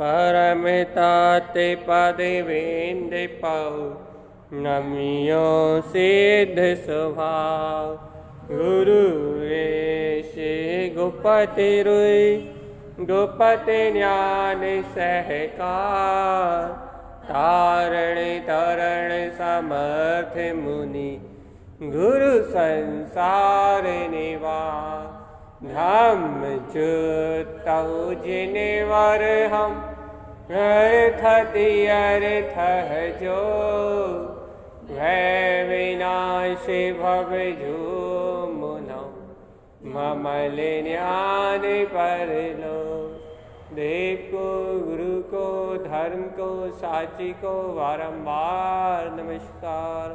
परमिताते पदवेन्द्र पाऊ नमियो सिद्ध स्वभाव गुरु ऐसे गुपति रुई गुपति ज्ञान सहकार तारण तरण समर्थ मुनि गुरु संसार निवास धम्म जुतौ जिनवर हम अर्थ अर्थ जो भय विनाश भव जो मुनौ ममल ज्ञान पर लो देव को गुरु को धर्म को साची को बारंबार नमस्कार।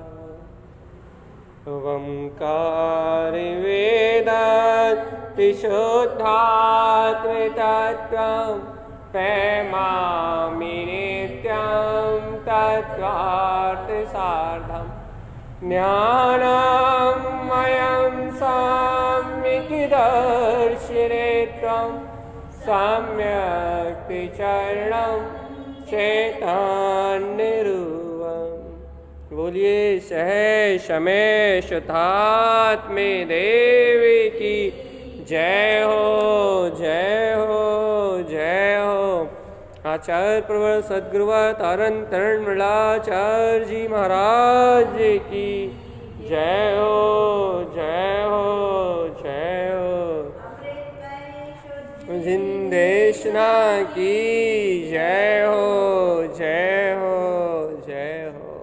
ओंकार वेदांत शुद्धात्म तत्त्वं प्रेमामि नित्यं तत्त्वार्थ सार्धं ज्ञानमयं सम्यक् दर्शिने त्वं सम्यक् चरणं चैतन्यरूपम्। बोलिए सह समय शुद्धात्मे देवी की जय हो जय हो जय हो। आचार्य प्रवर सद्गुरुवर तारण तरण मृलाचार्य जी महाराज की जय हो जय हो जय हो। जिंदेशना की जय हो जय हो जय हो।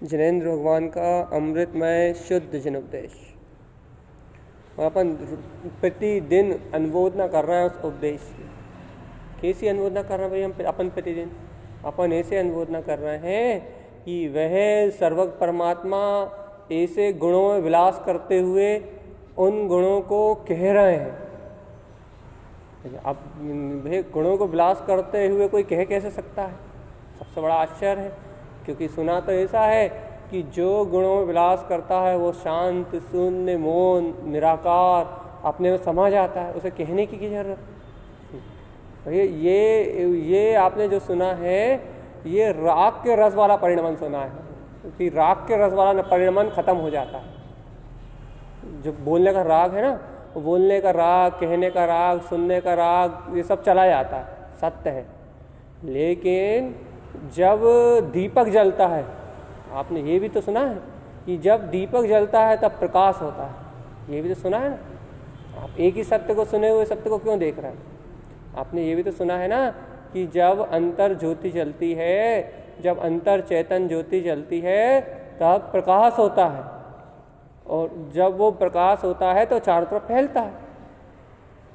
जिनेंद्र भगवान का अमृतमय शुद्ध जनोपदेश। अपन प्रतिदिन अनुमोदना कर रहे हैं उस उपदेश की। कैसी अनुमोदना कर रहे हैं भाई हम अपन प्रतिदिन? अपन ऐसे अनुमोदना कर रहे हैं कि वह सर्वज्ञ परमात्मा ऐसे गुणों में विलास करते हुए उन गुणों को कह रहे हैं। अब वह गुणों को विलास करते हुए कोई कह कैसे सकता है? सबसे बड़ा आश्चर्य है, क्योंकि सुना तो ऐसा है कि जो गुणों में विलास करता है वो शांत शून्य मौन निराकार अपने में समा जाता है, उसे कहने की जरूरत। ये आपने जो सुना है ये राग के रस वाला परिणमन सुना है, क्योंकि राग के रस वाला परिणमन खत्म हो जाता है। जो बोलने का राग है ना, वो बोलने का राग, कहने का राग, सुनने का राग, ये सब चला जाता है, सत्य है। लेकिन जब दीपक जलता है, आपने ये भी तो सुना है कि जब दीपक जलता है तब प्रकाश होता है, ये भी तो सुना है ना। आप एक ही सत्य को सुने हुए सत्य को क्यों देख रहे हैं? आपने ये भी तो सुना है ना कि जब अंतर ज्योति जलती है, जब अंतर चेतन ज्योति जलती है तब प्रकाश होता है, और जब वो प्रकाश होता है तो चारों तरफ फैलता है।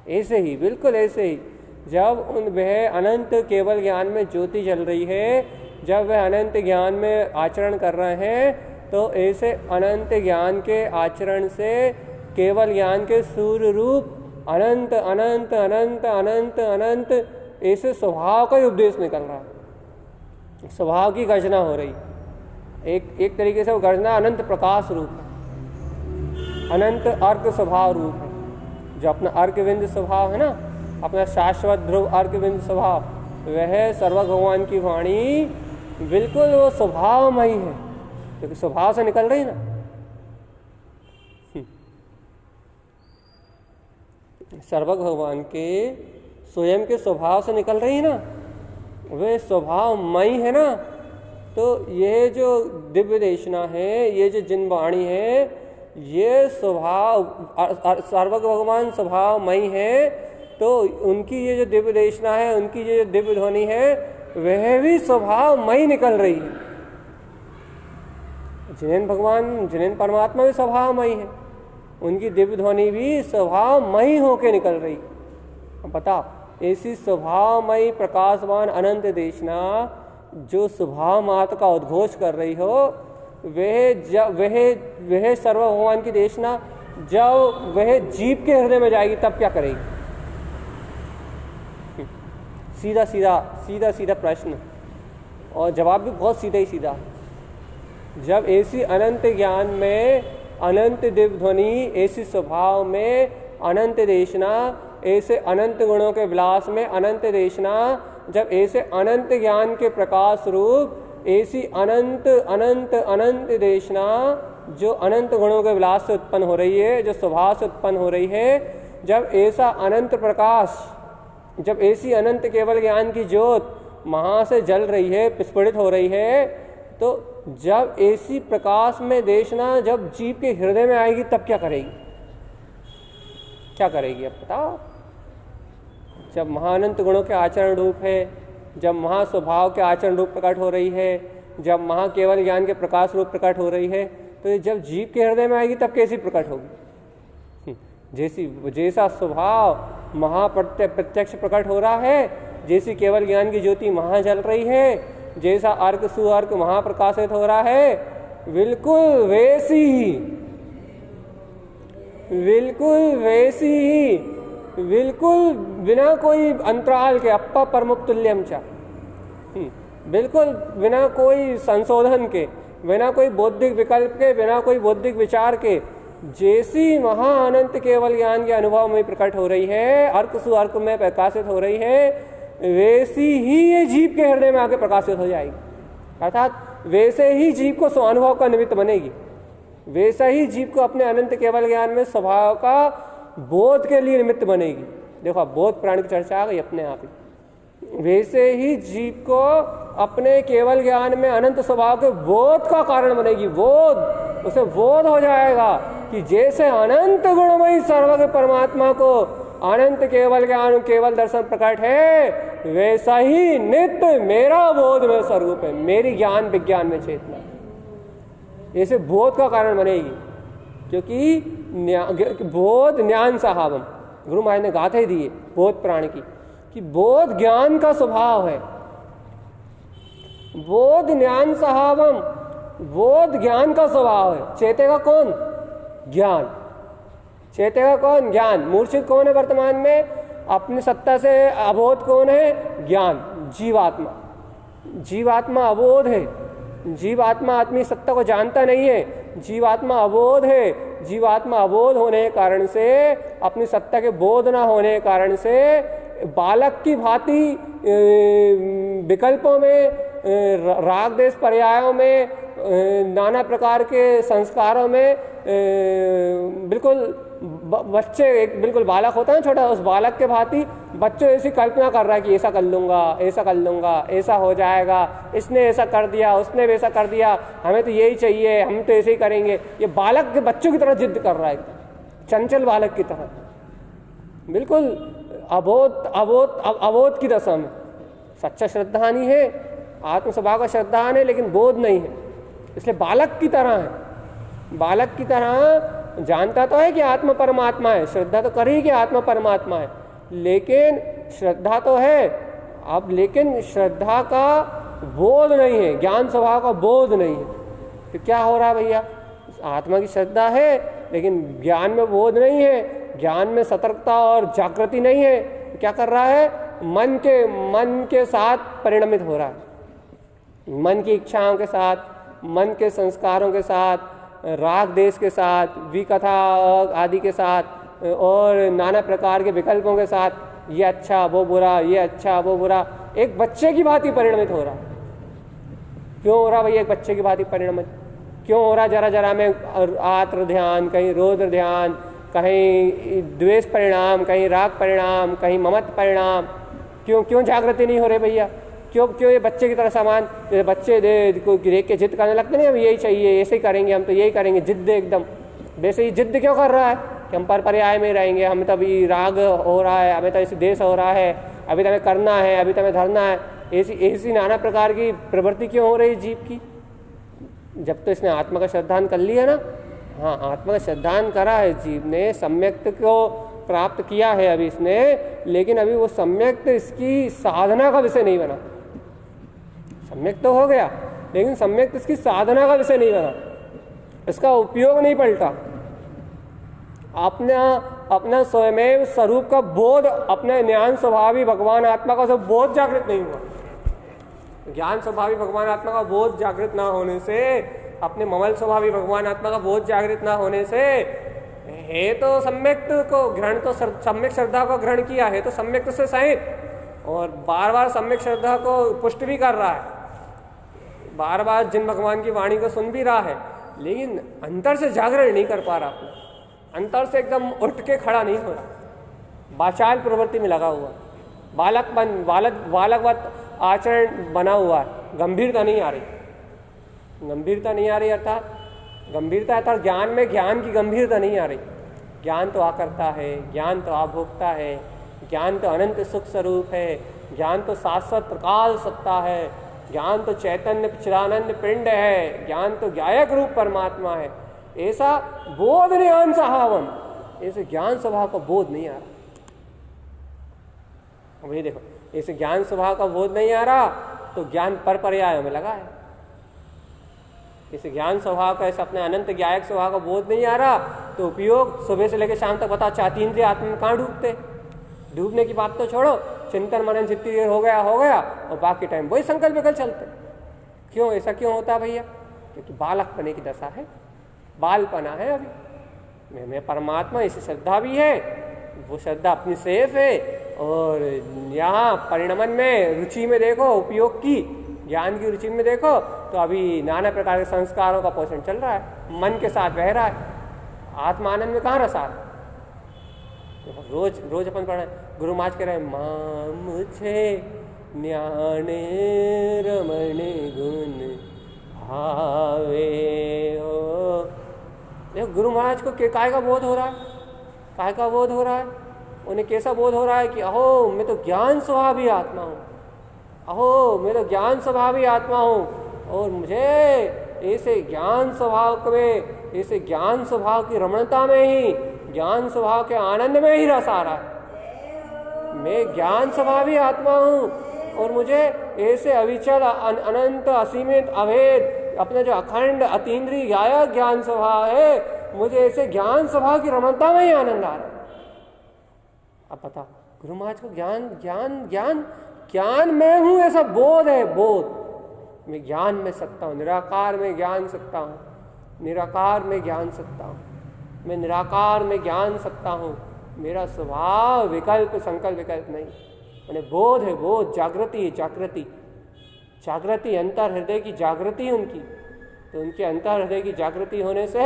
ऐसे ही, बिल्कुल ऐसे ही, जब वह अनंत केवल ज्ञान में ज्योति जल रही है, जब वह अनंत ज्ञान में आचरण कर रहे हैं, तो ऐसे अनंत ज्ञान के आचरण से केवल ज्ञान के सूर्य रूप अनंत अनंत अनंत अनंत अनंत ऐसे स्वभाव का ही उपदेश निकल रहा है। स्वभाव की गर्जना हो रही, एक तरीके से वो गर्जना अनंत प्रकाश रूप है, अनंत अर्क स्वभाव रूप है। जो अपना अर्कविंद स्वभाव है ना, अपना शाश्वत ध्रुव अर्कविंद स्वभाव, वह सर्व भगवान की वाणी बिल्कुल वो स्वभावमयी है, क्योंकि स्वभाव से निकल रही ना। सर्व भगवान के स्वयं के स्वभाव से निकल रही ना, वे स्वभावमयी है ना। तो ये जो दिव्य देशना है, ये जो जिन वाणी है, ये स्वभाव सर्व भगवान स्वभावमयी है, तो उनकी ये जो दिव्य देशना है, उनकी ये जो दिव्य ध्वनि है, वह भी स्वभावमयी निकल रही है। जिनेन भगवान, जिनेन परमात्मा भी स्वभावमयी है, उनकी दिव्य ध्वनि भी स्वभावमयी होके निकल रही। अब बताओ, ऐसी स्वभावमयी प्रकाशवान अनंत देशना जो स्वभाव मात्र का उद्घोष कर रही हो, वह सर्व भगवान की देशना जब वह जीव के हृदय में जाएगी तब क्या करेगी? सीधा सीधा प्रश्न, और जवाब भी बहुत सीधा ही सीधा। जब ऐसी अनंत ज्ञान में, अनंत दिव्य ध्वनि, ऐसी स्वभाव में अनंत देशना ऐसे अनंत गुणों के विलास में अनंत देशना, जब ऐसे अनंत ज्ञान के प्रकाश रूप ऐसी अनंत अनंत अनंत देशना जो अनंत गुणों के विलास से उत्पन्न हो रही है, जो स्वभाव से उत्पन्न हो रही है, जब ऐसा अनंत प्रकाश, जब ऐसी अनंत केवल ज्ञान की ज्योत वहाँ से जल रही है, विस्फुरित हो रही है, तो जब ऐसी प्रकाश में देशना जब जीव के हृदय में आएगी तब क्या करेगी? क्या करेगी अब बताओ? जब महाअनंत गुणों के आचरण रूप है, जब महास्वभाव के आचरण रूप प्रकट हो रही है, जब महाकेवल ज्ञान के प्रकाश रूप प्रकट हो रही है, तो जब जीव के हृदय में आएगी तब कैसी प्रकट होगी? जैसा स्वभाव महाप्रत्यक्ष प्रकट हो रहा है, जैसी केवल ज्ञान की ज्योति वहाँ जल रही है, जैसा अर्क सुअर्क महाप्रकाशित हो रहा है, बिल्कुल वैसी ही, बिल्कुल वैसी ही, बिल्कुल बिना कोई अंतराल के, अप्पा परमुक्तुल्यम च, बिल्कुल बिना कोई संशोधन के, बिना कोई बौद्धिक विकल्प के, बिना कोई बौद्धिक विचार के, जैसी महाअनंत केवल ज्ञान के अनुभव में प्रकट हो रही है, अर्क सुअर्क में प्रकाशित हो रही है, वैसी ही ये जीव के हृदय में आके प्रकाशित हो जाएगी। अर्थात वैसे ही जीव को स्वानुभव का निमित्त बनेगी, वैसा ही जीव को अपने अनंत केवल ज्ञान में स्वभाव का बोध के लिए निमित्त बनेगी। देखो बोध प्राण की चर्चा आ गई अपने आप ही। वैसे ही जीव को अपने केवल ज्ञान में अनंत स्वभाव के बोध का कारण बनेगी। बोध, उसे बोध हो जाएगा कि जैसे अनंत गुणमयी सर्वज्ञ परमात्मा को अनंत केवल ज्ञान केवल दर्शन प्रकट है, वैसा ही नित्य मेरा बोध में स्वरूप है, मेरी ज्ञान विज्ञान में चेतना, ऐसे बोध का कारण बनेगी। क्योंकि बोध ज्ञान सहावम, गुरु महाराज ने गाथे दिए बोध प्राण की, कि बोध ज्ञान का स्वभाव है। बोध ज्ञान सहावम, बोध ज्ञान का स्वभाव है। चेतेगा कौन? ज्ञान। चेतेगा कौन? ज्ञान। मूर्छित कौन है वर्तमान में? अपनी सत्ता से अबोध कौन है? ज्ञान, जीवात्मा। जीवात्मा अबोध है, जीवात्मा अपनी सत्ता को जानता नहीं है, जीवात्मा अबोध है। जीवात्मा अबोध होने के कारण से, अपनी सत्ता के बोध ना होने के कारण से बालक की भांति विकल्पों में, राग देश पर्यायों में, नाना प्रकार के संस्कारों में, बिल्कुल बच्चे, एक बिल्कुल बालक होता है छोटा, उस बालक के भांति बच्चों ऐसी कल्पना कर रहा है कि ऐसा कर लूँगा, ऐसा कर लूँगा, ऐसा हो जाएगा, इसने ऐसा कर दिया, उसने वैसा कर दिया, हमें तो यही चाहिए, हम तो ऐसे ही करेंगे। ये बालक के बच्चों की तरह जिद कर रहा है, चंचल बालक की तरह, बिल्कुल अबोध की दशा में। सच्चा श्रद्धानी है, आत्म स्वभाव का श्रद्धान है, लेकिन बोध नहीं है, इसलिए बालक की तरह है। बालक की तरह जानता तो है कि आत्मा परमात्मा है, श्रद्धा तो करी कि आत्मा परमात्मा है, लेकिन श्रद्धा तो है अब, लेकिन श्रद्धा का बोध नहीं है, ज्ञान स्वभाव का बोध नहीं है। तो क्या हो रहा है भैया? आत्मा की श्रद्धा है लेकिन ज्ञान में बोध नहीं है, ज्ञान में सतर्कता और जागृति नहीं है। तो क्या कर रहा है? मन के साथ परिणमित हो रहा है, मन की इच्छाओं के साथ, मन के संस्कारों के साथ, राग देश के साथ, विकथा आदि के साथ, और नाना प्रकार के विकल्पों के साथ, ये अच्छा वो बुरा, ये अच्छा वो बुरा, एक बच्चे की भांति परिणमित हो रहा। क्यों हो रहा भैया एक बच्चे की भांति परिणमित? क्यों हो रहा? जरा जरा में आत्र ध्यान, कहीं रौद्र ध्यान, कहीं द्वेष परिणाम, कहीं राग परिणाम, कहीं ममत परिणाम। क्यों जागृति नहीं हो रही भैया? क्यों ये बच्चे की तरह सामान, जैसे बच्चे देख के जिद करने लगते नहीं, हम यही चाहिए, ऐसे ही करेंगे, हम तो यही करेंगे, जिद एकदम। वैसे ही जिद क्यों कर रहा है कि हम पर पर्याय में रहेंगे, हमें तो अभी राग हो रहा है, हमें तो ऐसे देश हो रहा है, अभी तो हमें करना है, अभी तो हमें धरना है। ऐसी नाना प्रकार की प्रवृत्ति क्यों हो रही जीव की? जब तो इसने आत्मा का श्रद्धान कर लिया ना, हाँ आत्मा का श्रद्धान करा है जीव ने, सम्यक्त को प्राप्त किया है अभी इसने, लेकिन अभी वो सम्यक्त इसकी साधना का विषय नहीं बना। सम्यक्त तो हो गया लेकिन सम्यक्त इसकी साधना का विषय नहीं बना, इसका उपयोग नहीं पलटा। अपना स्वयं स्वरूप का बोध, अपने ज्ञान स्वभावी भगवान आत्मा का सब बोध जागृत नहीं हुआ। ज्ञान स्वभावी भगवान आत्मा का बोध जागृत ना होने से, अपने ममल स्वभावी भगवान आत्मा का बोध जागृत ना होने से है तो सम्यक को ग्रहण, तो सम्यक श्रद्धा को ग्रहण किया है तो सम्यक से सहित, और बार बार सम्यक श्रद्धा को पुष्ट भी कर रहा है, बार बार जिन भगवान की वाणी को सुन भी रहा है, लेकिन अंतर से जागरण नहीं कर पा रहा अपना, अंतर से एकदम उठ के खड़ा नहीं हो रहा, वाचाल प्रवृत्ति में लगा हुआ, बालकवत आचरण बना हुआ है, गंभीरता नहीं आ रही, गंभीरता नहीं आ रही, अर्थात गंभीरता अर्थात ज्ञान में ज्ञान की गंभीरता नहीं आ रही। ज्ञान तो आकर्ता है, ज्ञान तो आभोक्ता है, ज्ञान तो अनंत सुख स्वरूप है, ज्ञान तो शाश्वत प्रकाल सत्ता है, ज्ञान तो चैतन्य चिदानंद पिंड है, ज्ञान तो ज्ञायक रूप परमात्मा है। ऐसा बोध ज्ञान सहावन, ऐसे ज्ञान स्वभाव का बोध नहीं आ रहा। वही देखो, ऐसे ज्ञान स्वभाव का बोध नहीं आ रहा तो ज्ञान पर पर्याय में लगा है। इसे ज्ञान स्वभाव का, ऐसे अपने अनंत ज्ञायक स्वभाव का बोध नहीं आ रहा तो उपयोग सुबह से लेकर शाम तक बता, चाहती इंद्रिय आत्मा में कहाँ डूबते। डूबने की बात तो छोड़ो, चिंतन मनन जितनी देर हो गया और बाकी टाइम वही संकल्प विकल्प चलते। क्यों, ऐसा क्यों होता है भैया? क्योंकि बालक पने की दशा है, बालपना है अभी। मैं परमात्मा, इसी श्रद्धा भी है, वो श्रद्धा अपनी सेफ है, और यहाँ परिणमन में रुचि में देखो, उपयोग की ज्ञान की रुचि में देखो तो अभी नाना प्रकार के संस्कारों का पोषण चल रहा है, मन के साथ बह रहा है, आत्मानंद में कहाँ रसा है। रोज रोज अपन पढ़ रहे, गुरु महाराज कह रहे हैं, मां मुझे न्याणे रमण गुण भावे हो। देखो गुरु महाराज को काय का बोध हो रहा है, काय का बोध हो रहा है, उन्हें कैसा बोध हो रहा है कि अहो मैं तो ज्ञान स्वभावी आत्मा हूँ, अहो मैं तो ज्ञान स्वभावी आत्मा हूँ, और मुझे ऐसे ज्ञान स्वभाव में, ऐसे ज्ञान स्वभाव की रमणता में ही, ज्ञान स्वभाव के आनंद में ही रस आ रहा है। मैं ज्ञान स्वभावी आत्मा हूँ और मुझे ऐसे अविचल अनंत असीमित अभेद अपने जो अखंड अतीन्द्रिय गायक ज्ञान स्वभाव है, मुझे ऐसे ज्ञान स्वभाव की रमणता में ही आनंद आ रहा है। अब बताओ, गुरु महाराज को ज्ञान ज्ञान ज्ञान ज्ञान में हूं ऐसा बोध है, बोध मैं ज्ञान में सकता हूँ, निराकार में ज्ञान सकता हूँ, निराकार में ज्ञान सकता हूँ, मैं निराकार में ज्ञान सकता हूँ, मेरा स्वभाव विकल्प संकल्प विकल्प नहीं, मैंने बोध है, बोध जागृति है, जागृति जागृति अंतर हृदय की जागृति उनकी, तो उनके अंतर हृदय की जागृति होने से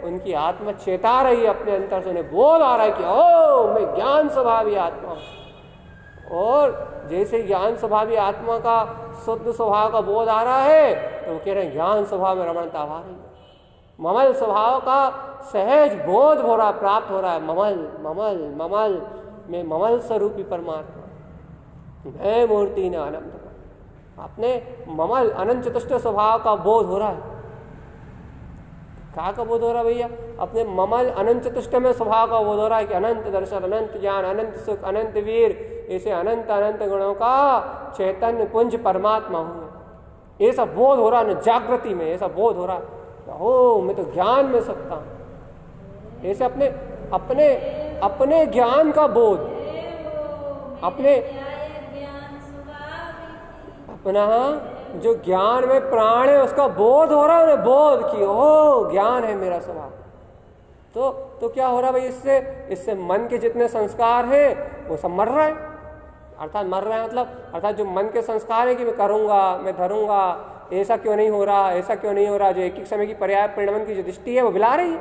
उनकी आत्मा चेता रही है, अपने अंतर से उन्हें बोध आ रहा है कि ओ मैं ज्ञान स्वभावी आत्मा हूँ। और जैसे ज्ञान स्वभावी आत्मा का शुद्ध स्वभाव का बोध आ रहा है तो वो कह रहे हैं ज्ञान स्वभाव में रमणता आ रही है, ममल स्वभाव का सहज बोध हो रहा, प्राप्त हो रहा है। ममल ममल ममल में ममल स्वरूपी परमात्मा, मैं मूर्ति ने आनंद, अपने ममल अनंत चतुष्ट स्वभाव का बोध हो रहा है। क्या का बोध हो रहा है भैया? अपने ममल अनंत चतुष्ट में स्वभाव का बोध हो रहा है कि अनंत दर्शन, अनंत ज्ञान, अनंत सुख, अनंत वीर, ऐसे अनंत अनंत गुणों का चैतन्य पुंज परमात्मा हूँ, ऐसा बोध हो रहा है। जागृति में ऐसा बोध हो रहा है, हो मैं तो ज्ञान में सकता हूँ। ऐसे अपने अपने अपने ज्ञान का बोध, अपने अपना जो ज्ञान में प्राण है उसका बोध हो रहा है उन्हें, बोध की ओ ज्ञान है मेरा स्वभाव। तो क्या हो रहा भाई, इससे मन के जितने संस्कार हैं वो सब मर रहा है, अर्थात मर रहा है मतलब अर्थात जो मन के संस्कार है कि मैं करूँगा, मैं धरूँगा, ऐसा क्यों नहीं हो रहा, ऐसा क्यों नहीं हो रहा, जो एक एक समय की पर्याय परिणमन की जो दृष्टि है वो बिला रही है।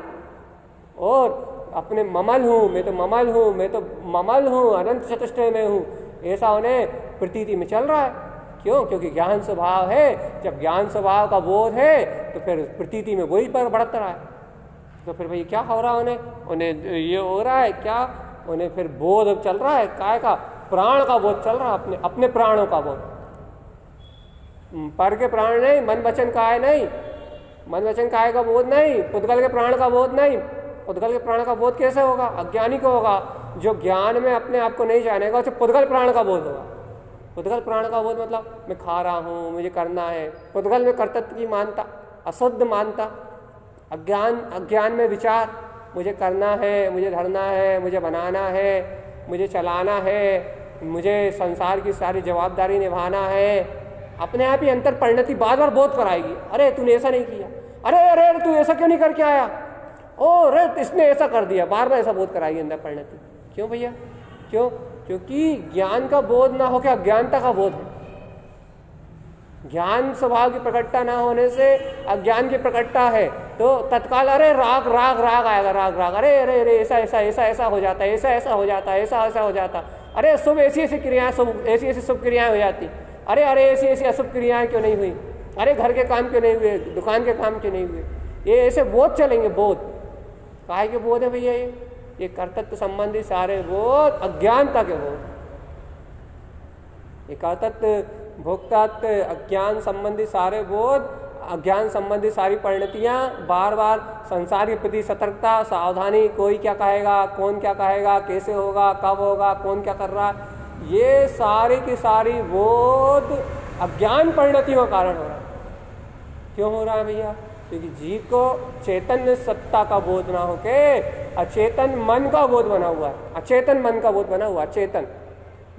और अपने ममल हूँ, मैं तो ममल हूँ, मैं तो ममल हूँ, अनंत चतुष्टय में हूँ, ऐसा उन्हें प्रतीति में चल रहा है। क्यों? क्योंकि ज्ञान स्वभाव है। जब ज्ञान स्वभाव का बोध है तो फिर प्रतीति में वही पर बढ़ता रहा है। तो फिर भाई क्या हो रहा है उन्हें ये हो रहा है क्या, उन्हें फिर बोध चल रहा है, काय का प्राण का बोध चल रहा है, अपने प्राणों का बोध, पर के प्राण नहीं, मन वचन काय नहीं, मन वचन काय का बोध नहीं, पुद्गल के प्राण का बोध नहीं। पुद्गल के प्राण का बोध कैसे होगा? अज्ञानी को होगा, जो ज्ञान में अपने आप को नहीं जानेगा उसे पुद्गल प्राण का बोध होगा। पुद्गल प्राण का बोध मतलब मैं खा रहा हूँ, मुझे करना है। पुद्गल में कर्तव्य की मानता, अशुद्ध मानता, अज्ञान में विचार, मुझे करना है, मुझे धरना है, मुझे बनाना है, मुझे चलाना है, मुझे संसार की सारी जवाबदारी निभाना है। अपने आप ही अंतर परिणति बार बार बोध कराएगी, अरे तूने ऐसा नहीं किया, अरे अरे तू ऐसा क्यों नहीं करके आया, ओ रे इसने ऐसा कर दिया, बार बार ऐसा बोध कराइए अंदर परिणति। क्यों भैया, क्यों? क्योंकि ज्ञान का बोध ना होकर अज्ञानता का बोध है। ज्ञान स्वभाव की प्रकटता ना होने से अज्ञान की प्रकटता है, तो तत्काल अरे राग राग राग आएगा, राग राग, अरे अरे अरे ऐसा ऐसा ऐसा ऐसा हो जाता है, ऐसा ऐसा हो जाता है, ऐसा ऐसा हो जाता, अरे शुभ ऐसी ऐसी क्रियाएं, शुभ ऐसी ऐसी शुभ क्रियाएं हो जाती, अरे अरे ऐसी ऐसी अशुभ क्रियाएं क्यों नहीं हुई, अरे घर के काम क्यों नहीं हुए, दुकान के काम क्यों नहीं हुए। ये ऐसे बोध चलेंगे, बोध काहे के बोध है भैया? ये कर्तव्य संबंधी सारे बोध अज्ञानता के बोध। ये कर्तव्य भोक्तत्व अज्ञान संबंधी सारे बोध, अज्ञान संबंधी सारी परिणतियां, बार बार संसार के प्रति सतर्कता, सावधानी, कोई क्या कहेगा, कौन क्या कहेगा, कैसे होगा, कब होगा, कौन क्या कर रहा है, ये सारी की सारी बोध अज्ञान परिणतियों का कारण हो रहा है। क्यों हो रहा है भैया? क्योंकि जीव को चैतन्य सत्ता का बोध ना होके अचेतन मन का बोध बना हुआ है। अचेतन मन का बोध बना हुआ है। चेतन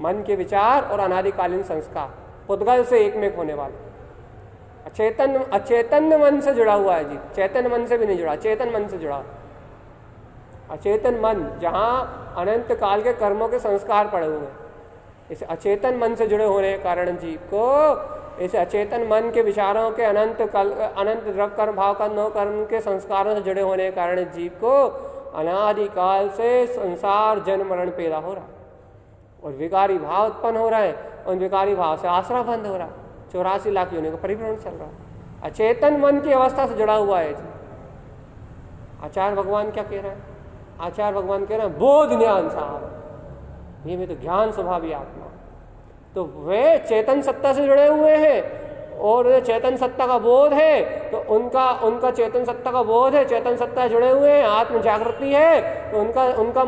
मन के विचार और अनादिकालीन संस्कार पुद्गल से एक में होने वाले। अचेतन मन से जुड़ा हुआ है जीव, चेतन मन से भी नहीं जुड़ा, चेतन मन से जुड़ा। अचेतन मन जहाँ अनंत काल के कर्मों के संस्कार पड़े हुए हैं, इस अचेतन मन से जुड़े होने के कारण जीव को इस अचेतन मन के विचारों के अनंत द्रव कर्म भाव कर्म नव कर्म के संस्कारों से जुड़े होने के कारण जीव को अनादिकाल से संसार जन्म मरण पैदा हो रहा है और विकारी भाव उत्पन्न हो रहे हैं। उन विकारी भाव से आसरा बंद हो रहा है। 84 लाख योनियों का परिभ्रमण चल रहा है। अचेतन मन की अवस्था से जुड़ा हुआ है जी। आचार्य भगवान क्या कह रहे हैं? आचार्य भगवान कह रहे हैं बोध ज्ञान साहब, ये में तो ज्ञान स्वभावी आत्मा, तो वे चेतन सत्ता से जुड़े हुए हैं और चेतन सत्ता का बोध है, तो उनका चेतन सत्ता का बोध है, चेतन सत्ता जुड़े हुए हैं, आत्म जागृति है, तो उनका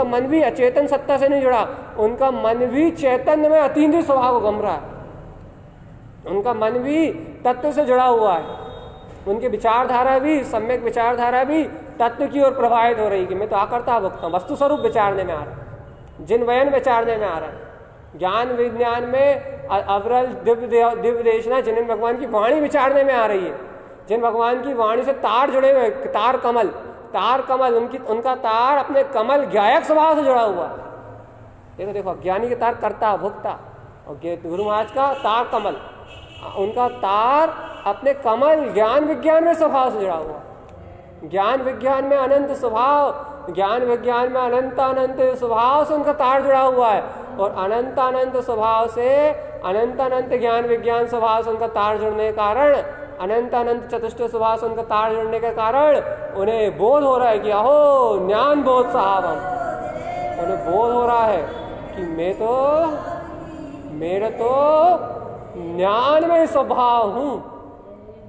मन भी अचेतन सत्ता से नहीं जुड़ा, उनका मन भी चैतन्य में अतीन्द्रिय स्वभाव को गम रहा है। उनका मन भी तत्व से जुड़ा हुआ है। उनकी विचारधारा भी, सम्यक विचारधारा भी तत्व की ओर प्रभावित हो रही कि मैं तो आकर्ता भोक्ता हूं, वस्तु स्वरूप विचारने में आ रहा है, जिन्वयन विचारने में आ रहा है। ज्ञान विज्ञान में अवरल दिव्य देशना जिन भगवान की वाणी विचारने में आ रही है, जिन भगवान की वाणी से तार जुड़े हुए, तार कमल उनका तार अपने कमल ज्ञायक स्वभाव से जुड़ा हुआ। देखो ज्ञानी के तार कर्ता भोक्ता, और गुरु महाराज का तार कमल, उनका तार अपने कमल ज्ञान विज्ञान में स्वभाव से जुड़ा हुआ। ज्ञान विज्ञान में अनंत स्वभाव, ज्ञान विज्ञान में अनंत स्वभाव से उनका तार जुड़ा हुआ है, और अनंत स्वभाव से अनंत ज्ञान विज्ञान स्वभाव से उनका तार जुड़ने के कारण, अनंत चतुष्ट स्वभाव से उनका तार जुड़ने के कारण उन्हें बोध हो रहा है कि अहो ज्ञान बोध साहब, हम उन्हें बोध हो रहा है कि मेरे तो ज्ञान में स्वभाव हूँ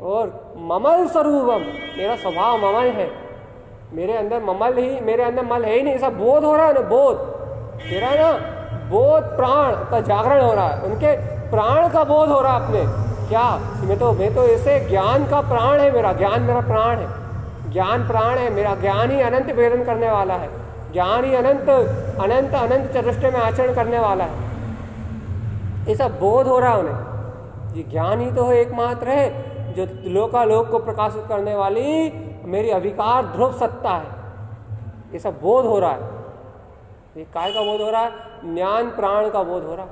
और ममल स्वरूपम, मेरा स्वभाव ममल है, मेरे अंदर मल है ही नहीं, ऐसा बोध हो रहा है ना। बोध तेरा ना बोध प्राण का जागरण हो रहा है, उनके प्राण का बोध हो रहा है अपने। क्या मैं तो ऐसे ज्ञान का प्राण है, मेरा ज्ञान मेरा प्राण है, ज्ञान प्राण है मेरा, ज्ञान ही अनंत प्रेरण करने वाला है, ज्ञान ही अनंत चतुष्टय में आचरण करने वाला है, ऐसा बोध हो रहा है उन्हें। ये ज्ञान ही तो है एकमात्र है जो लोकालोक को प्रकाशित करने वाली मेरी अविकार ध्रुव सत्ता है, ये सब बोध हो रहा है। ये काय का बोध हो रहा है? ज्ञान प्राण का बोध हो रहा है।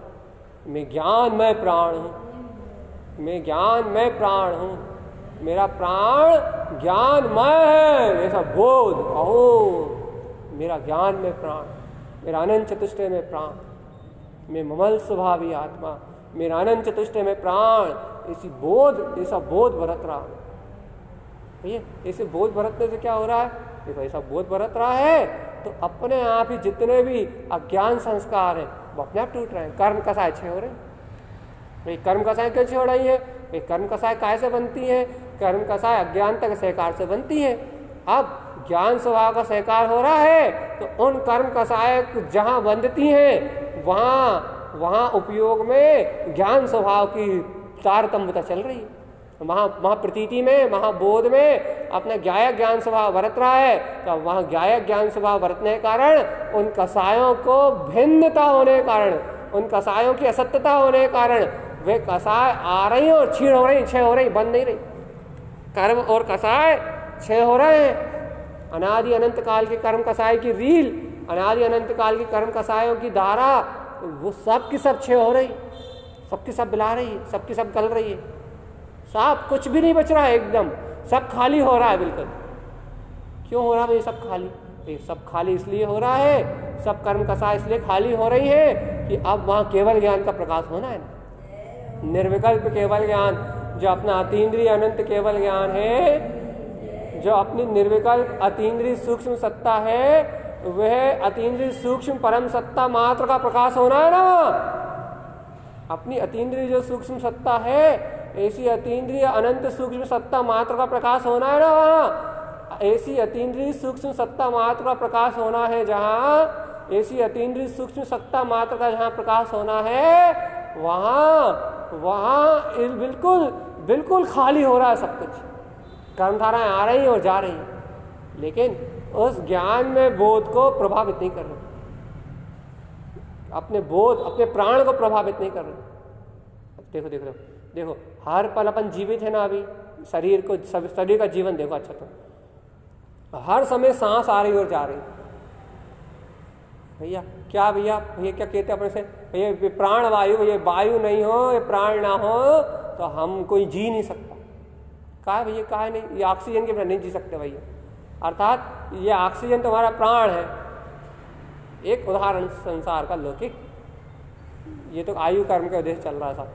मैं ज्ञान में प्राण हूँ, मैं ज्ञान में प्राण हूँ, मेरा प्राण ज्ञानमय है, ऐसा बोध। अहो मेरा ज्ञान में प्राण, मेरा अनंत चतुष्टय में प्राण, मैं ममल स्वभावी आत्मा, मेरा अनंत चतुष्टय में प्राण, ऐसा बोध बरत रहा है। भैया ऐसे बोध बरतने से क्या हो रहा है? देखो ऐसा बोध बरत रहा है तो अपने आप ही जितने भी अज्ञान संस्कार हैं वो अपने आप टूट रहे हैं। कर्म कसाय छे हो रहे हैं। भाई कर्म कसाय कैसे हो रही है? भाई कर्म कसाय काय से बनती है? कर्म कसाय अज्ञानता के सहकार से बनती है। अब ज्ञान स्वभाव का सहकार हो रहा है तो उन कर्म कसाय जहाँ बंधती हैं वहाँ उपयोग में ज्ञान स्वभाव की तारतम्यता चल रही है। वहाँ प्रतीति में, महाबोध में अपना ज्ञायक ज्ञान स्वभाव बरत रहा है, तो वहाँ ज्ञायक ज्ञान स्वभाव बरतने के कारण उन कसायों को भिन्नता होने के कारण, उन कसायों की असत्यता होने के कारण वे कसाय आ रही और क्षीण हो रही, क्षय हो रही, बंद नहीं रही। कर्म और कसाय क्षय हो रहे हैं। अनादि अनंत काल के कर्म कसाय की रील, अनादि अनंत काल के कर्म कसायों की धारा, वो सब की सब क्षय हो रही, सबकी सब बिला रही है, सबकी सब गल रही है, सब कुछ भी नहीं बच रहा है, एकदम सब खाली हो रहा है बिल्कुल। क्यों हो रहा है भाई सब खाली? ये सब खाली इसलिए हो रहा है, सब कर्म कसा इसलिए खाली हो रही है कि अब वहाँ केवल ज्ञान का प्रकाश होना है ना, निर्विकल्प केवल ज्ञान, जो अपना अतीन्द्रिय अनंत केवल ज्ञान है, जो अपनी निर्विकल्प अतीन्द्रिय सूक्ष्म सत्ता है, वह अतीन्द्रिय सूक्ष्म परम सत्ता मात्र का प्रकाश होना है ना। अपनी अतीन्द्रिय जो सूक्ष्म सत्ता है, ऐसी अतीन्द्रिय अनंत सूक्ष्म सत्ता मात्र का प्रकाश होना है ना वहाँ। ऐसी अतीन्द्रिय सूक्ष्म सत्ता मात्र का प्रकाश होना है जहाँ, ऐसी अतीन्द्रिय सूक्ष्म सत्ता मात्र का जहाँ प्रकाश होना है, वहाँ बिल्कुल बिल्कुल खाली हो रहा है सब कुछ। कर्मधाराएं आ रही हैं और जा रही हैं, लेकिन उस ज्ञान में बोध को प्रभावित नहीं कर रहे, अपने बोध अपने प्राण को प्रभावित नहीं कर रहे। देखो देखो देखो देखो, हर पल अपन जीवित है ना, अभी शरीर को, शरीर का जीवन देखो अच्छा, तो हर समय सांस आ रही और जा रही। भैया क्या, भैया भैया क्या कहते हैं अपने से, भैया प्राण वायु, ये वायु नहीं हो, ये प्राण ना हो तो हम कोई जी नहीं सकता। कहा भैया, कहा नहीं, ये ऑक्सीजन के बिना नहीं जी सकते भैया, अर्थात ये ऑक्सीजन तुम्हारा प्राण है। एक उदाहरण संसार का लौकिक, ये तो आयु कर्म के उद्देश्य चल रहा था,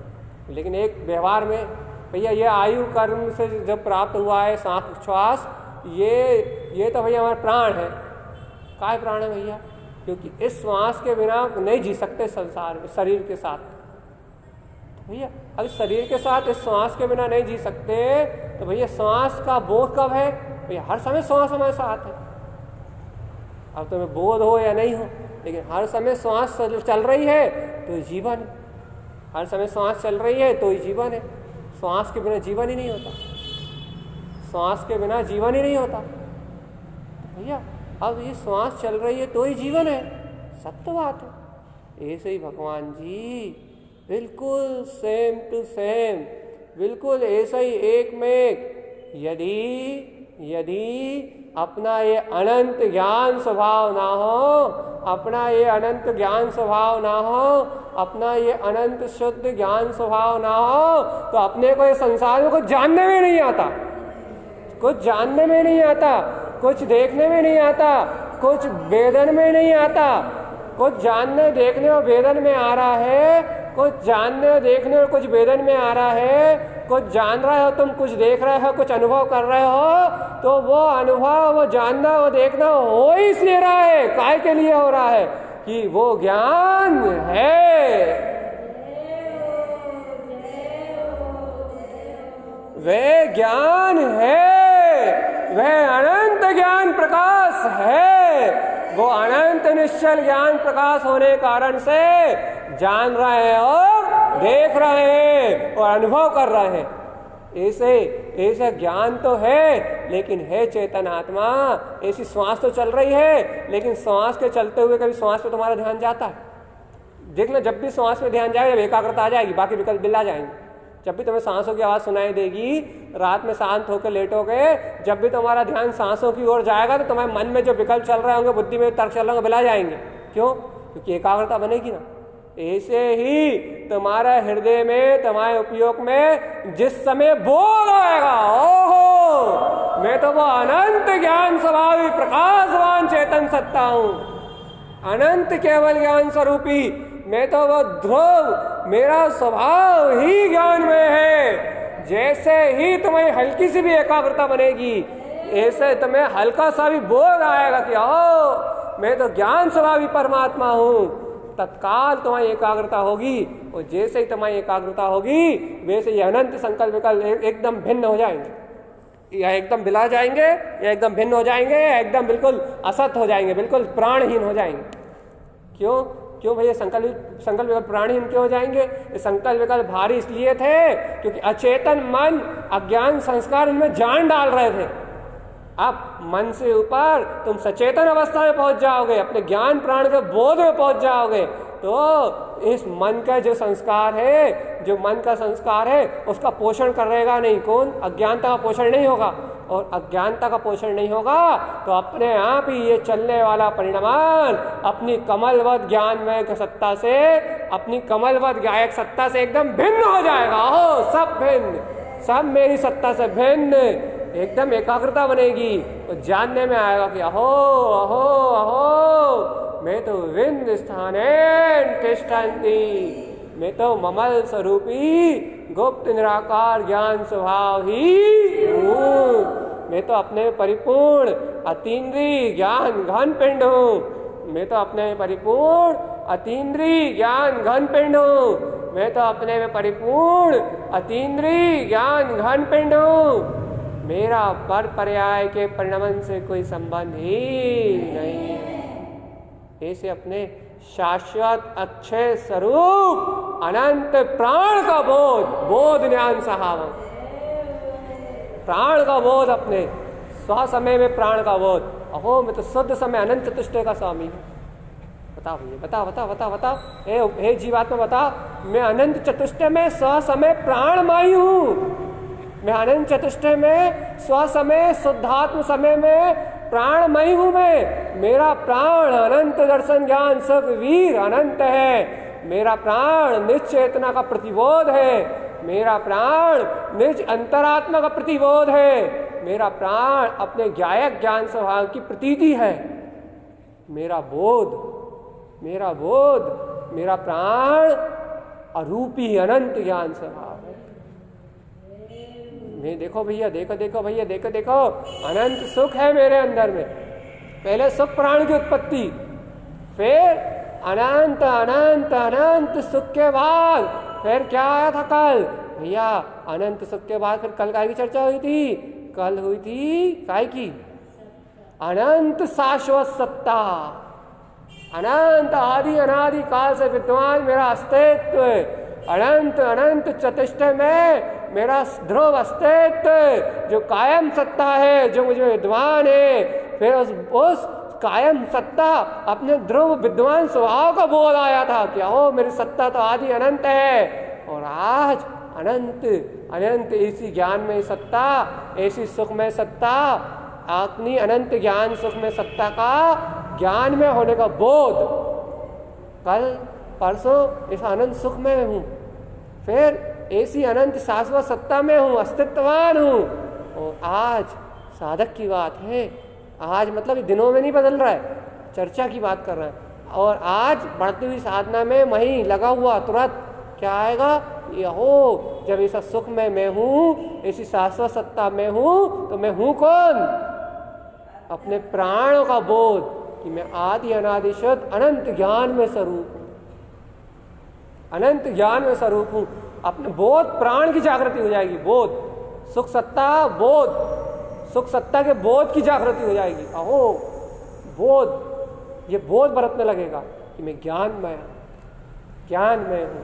लेकिन एक व्यवहार में भैया ये आयु कर्म से जब प्राप्त हुआ है सांस श्वास, ये तो भैया हमारा प्राण है। काय प्राण है भैया? क्योंकि इस श्वास के बिना नहीं जी सकते संसार में, शरीर के साथ। तो भैया अब शरीर के साथ इस श्वास के बिना नहीं जी सकते, तो भैया श्वास का बोध कब है? भैया हर समय श्वास हमारे साथ है। अब तुम्हें बोध हो या नहीं हो, लेकिन हर समय श्वास चल रही है तो जीवन है, हर समय श्वास चल रही है तो ही जीवन है। श्वास के बिना जीवन ही नहीं होता, श्वास के बिना जीवन ही नहीं होता। तो भैया अब ये श्वास चल रही है तो ही जीवन है, सत्य बात है। ऐसे ही भगवान जी बिल्कुल सेम टू सेम, बिल्कुल ऐसा ही एक में एक, यदि अपना ये अनंत ज्ञान स्वभाव ना हो, अपना ये अनंत ज्ञान स्वभाव ना हो, अपना ये अनंत शुद्ध ज्ञान स्वभाव ना हो, तो अपने को ये संसार में कुछ जानने में नहीं आता, कुछ जानने में नहीं आता, कुछ देखने में नहीं आता, कुछ वेदन में नहीं आता। कुछ जानने देखने और वेदन में आ रहा है, कुछ जानने और देखने और कुछ वेदन में आ रहा है। कुछ जान रहे हो तुम, कुछ देख रहे हो, कुछ अनुभव कर रहे हो, तो वो अनुभव, वो जानना, वो देखना हो ही इसलिए रहा है, काय के लिए हो रहा है कि वो ज्ञान है, वे ज्ञान है, वह अनंत ज्ञान प्रकाश है। वो अनंत निश्चल ज्ञान प्रकाश होने के कारण से जान रहे हैं और देख रहे हैं और अनुभव कर रहे हैं। ऐसे ज्ञान तो है, लेकिन है चेतन आत्मा। ऐसी श्वास तो चल रही है, लेकिन श्वास के चलते हुए कभी श्वास पे तुम्हारा ध्यान जाता है? देखना, जब भी श्वास पे ध्यान जाएगा, एकाग्रता आ जाएगी, बाकी विकल्प बिल्ला जाएंगे। जब भी तुम्हें सांसों की आवाज़ सुनाई देगी, रात में शांत होकर लेटोगे, जब भी तुम्हारा ध्यान सांसों की ओर जाएगा, तो तुम्हारे मन में जो विकल्प चल रहे होंगे, बुद्धि में तर्क चल रहे होंगे, बिला जाएंगे। क्यों? क्योंकि एकाग्रता बनेगी ना। ऐसे ही तुम्हारा हृदय में, तुम्हारे उपयोग में जिस समय बोध आएगा, ओहो मैं तो वो अनंत ज्ञान स्वभावी प्रकाशवान चेतन सत्ता हूँ, अनंत केवल ज्ञान स्वरूपी, मैं तो वो ध्रुव, मेरा स्वभाव ही ज्ञान में है। जैसे ही तुम्हें हल्की सी भी एकाग्रता बनेगी, ऐसे तुम्हें हल्का सा भी बोध आएगा कि ओ मैं तो ज्ञान स्वभावी परमात्मा हूँ, तत्काल तुम्हारी एकाग्रता होगी। और जैसे ही तुम्हारी एकाग्रता होगी, वैसे ये अनंत संकल्प विकल्प एकदम भिन्न हो जाएंगे, या एकदम बिला जाएंगे, या एकदम भिन्न हो जाएंगे, या एकदम बिल्कुल असत हो जाएंगे, बिल्कुल प्राणहीन हो जाएंगे। क्यों भैया संकल्प विकल्प प्राणहीन क्यों हो जाएंगे? ये संकल्प विकल्प भारी इसलिए थे क्योंकि अचेतन मन, अज्ञान संस्कार इनमें जान डाल रहे थे। अब मन से ऊपर तुम सचेतन अवस्था में पहुंच जाओगे, अपने ज्ञान प्राण के बोध में पहुंच जाओगे, तो इस मन का जो संस्कार है, जो मन का संस्कार है, उसका पोषण करेगा नहीं कौन? अज्ञानता का पोषण नहीं होगा। और अज्ञानता का पोषण नहीं होगा तो अपने आप ही ये चलने वाला परिणाम अपनी कमलवत ज्ञानमय सत्ता से, अपनी कमलवत गायक सत्ता से एकदम भिन्न हो जाएगा। हो सब भिन्न, सब मेरी सत्ता से भिन्न, एकदम एकाग्रता बनेगी। तो जानने में आएगा कि अहो अहो अहो मैं तो विंद स्थाने तिष्ठन्ति, मैं तो ममल स्वरूपी गुप्त निराकार ज्ञान स्वभाव ही हूँ। मैं तो अपने परिपूर्ण अतीन्द्रिय ज्ञान घन पिंड हूँ। मैं तो अपने में परिपूर्ण अतीन्द्रिय ज्ञान घन पिंड हूँ। मैं तो अपने में परिपूर्ण अतीन्द्रिय ज्ञान घन पिंड हूँ। मेरा पर पर्याय के परिणमन से कोई संबंध ही नहीं। ऐसे अपने शाश्वत अक्षय स्वरूप अनंत प्राण का बोध, बोध ज्ञान सहावम, प्राण का बोध, अपने स्व समय में प्राण का बोध। अहो मैं तो शुद्ध समय अनंत चतुष्टय का स्वामी हूँ। बताओ भैया, बताओ बताओ बताओ बताओ, हे जीवात्मा बता, मैं अनंत चतुष्टय में स्व समय प्राणमयी हूँ। मैं अनंत चतुष्टय में स्व समय शुद्धात्म समय में प्राणमयी हूँ। मैं, मेरा प्राण अनंत दर्शन ज्ञान सुख वीर अनंत है। मेरा प्राण निज चेतना का प्रतिबोध है। मेरा प्राण निज अंतरात्मा का प्रतिबोध है। मेरा प्राण अपने गायक ज्ञान स्वभाव की प्रतीति है। मेरा बोध, मेरा बोध, मेरा प्राण अरूपी अनंत ज्ञान स्वभाव है। मैं देखो भैया, देखो देखो भैया, देखो देखो, अनंत सुख है मेरे अंदर में। पहले सुख प्राण की उत्पत्ति, फिर अनंत अनंत अनंत सुख के बाद फिर क्या आया था कल भैया? अनंत सुख के बाद फिर कल काय की चर्चा हुई थी? कल हुई थी काय की? अनंत शाश्वत सत्ता, अनंत आदि अनादि काल से विद्वान मेरा अस्तित्व, अनंत अनंत चतुष्टय में मेरा ध्रुव अस्तित्व जो कायम सत्ता है, जो मुझे विद्वान है। फिर उस कायम सत्ता अपने ध्रुव विद्वान स्वभाव का बोध आया था कि हो मेरी सत्ता तो आदि अनंत है। और आज अनंत अनंत ऐसी ज्ञान में सत्ता, ऐसी सुख में सत्ता, अपनी अनंत ज्ञान सुख में सत्ता का ज्ञान में होने का बोध। कल परसों इस अनंत सुख में हूँ, फिर ऐसी अनंत शाश्वत सत्ता में हूँ, अस्तित्ववान हूँ। और आज साधक की बात है, आज मतलब दिनों में नहीं बदल रहा है, चर्चा की बात कर रहे हैं। और आज बढ़ती हुई साधना में वहीं लगा हुआ तुरंत क्या आएगा? यहो जब ऐसा सुख में मैं हूँ, ऐसी शाश्वत सत्ता में हूँ, तो मैं हूँ कौन? अपने प्राणों का बोध कि मैं आदि अनादि शुद्ध अनंत ज्ञान में स्वरूप हूँ, अनंत ज्ञान में स्वरूप हूँ। अपने बोध प्राण की जागृति हो जाएगी। बोध सुख सत्ता, बोध सुख सत्ता के बोध की जागृति हो जाएगी। अहो बोध, ये बोध बरतने लगेगा कि मैं ज्ञानमय हूँ, ज्ञानमय हूँ,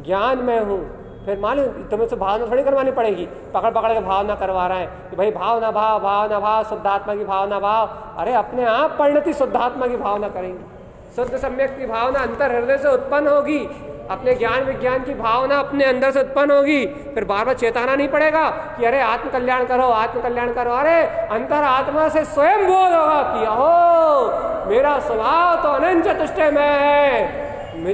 ज्ञानमय हूँ। फिर मान लो तुम्हें से भावना थोड़ी करवानी पड़ेगी, पकड़ पकड़ के भावना करवा रहे हैं कि भाई भावना भाव, भावना भाव, शुद्धात्मा की भावना भाव। अरे अपने आप परिणति शुद्धात्मा की भावना करेंगे। शुद्ध सम्यक की भावना अंतर हृदय से उत्पन्न होगी, अपने ज्ञान विज्ञान की भावना अपने अंदर से उत्पन्न होगी। फिर बार बार चेताना नहीं पड़ेगा कि अरे आत्म कल्याण करो, आत्म कल्याण करो। अरे अंतर आत्मा से स्वयं बोध होगा कि अहो मेरा स्वभाव तो अनंत चतुष्टय में है,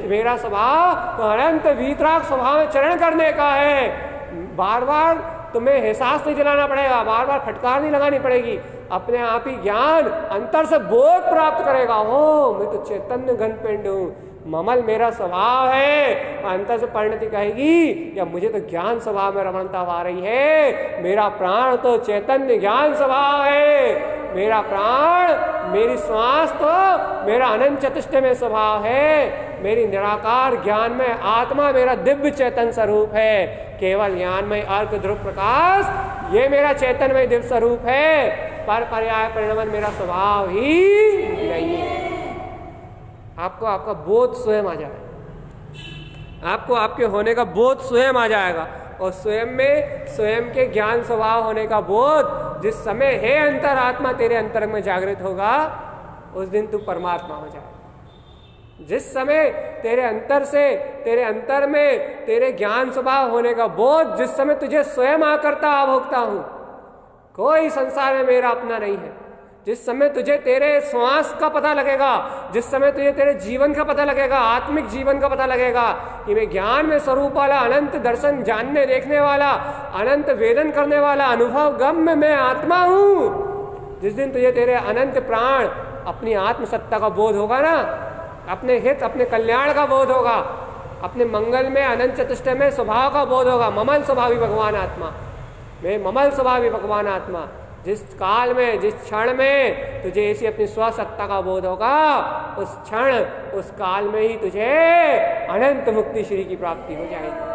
मेरा स्वभाव तो अनंत वीतराग स्वभाव में चरण करने का है। बार बार तुम्हें एहसास नहीं दिलाना पड़ेगा, बार बार फटकार नहीं लगानी पड़ेगी। अपने आप ही ज्ञान अंतर से बोध प्राप्त करेगा। हो मैं तो चैतन्य घन पिंड हूँ, ममल मेरा स्वभाव है। अंतर से परिणति कहेगी या मुझे तो ज्ञान स्वभाव में रमणता आ रही है। मेरा प्राण तो चैतन्य ज्ञान स्वभाव है। मेरा प्राण, मेरी श्वास तो मेरा अनंत चतुष्टय में स्वभाव है। मेरी निराकार ज्ञान में आत्मा मेरा दिव्य चैतन्य स्वरूप है। केवल ज्ञान में अर्क ध्रुव प्रकाश ये मेरा चैतन्य में दिव्य स्वरूप है। पर पर्याय परिणमन मेरा स्वभाव ही नहीं है। आपको आपका बोध स्वयं आ जाएगा, आपको आपके होने का बोध स्वयं आ जाएगा। और स्वयं में स्वयं के ज्ञान स्वभाव होने का बोध जिस समय है अंतरात्मा तेरे अंतरंग में जागृत होगा, उस दिन तू परमात्मा हो जाएगा। जिस समय तेरे अंतर से, तेरे अंतर में तेरे ज्ञान स्वभाव होने का बोध, जिस समय तुझे स्वयं आकर्ता अभोक्ता हूं, कोई संसार में मेरा अपना नहीं है, जिस समय तुझे तेरे श्वास का पता लगेगा, जिस समय तुझे तेरे जीवन का पता लगेगा, आत्मिक जीवन का पता लगेगा कि मैं ज्ञान में स्वरूप वाला, अनंत दर्शन जानने देखने वाला, अनंत वेदन करने वाला, अनुभव गम्य मैं आत्मा हूं, जिस दिन तुझे तेरे अनंत प्राण अपनी आत्मसत्ता का बोध होगा ना, अपने हित अपने कल्याण का बोध होगा, अपने मंगल में अनंत चतुष्टय में स्वभाव का बोध होगा, ममल स्वभावी भगवान आत्मा, मैं ममल स्वभावी भगवान आत्मा, जिस काल में, जिस क्षण में तुझे ऐसी अपनी स्वसत्ता का बोध होगा, उस क्षण, उस काल में ही तुझे अनंत मुक्ति श्री की प्राप्ति हो जाएगी।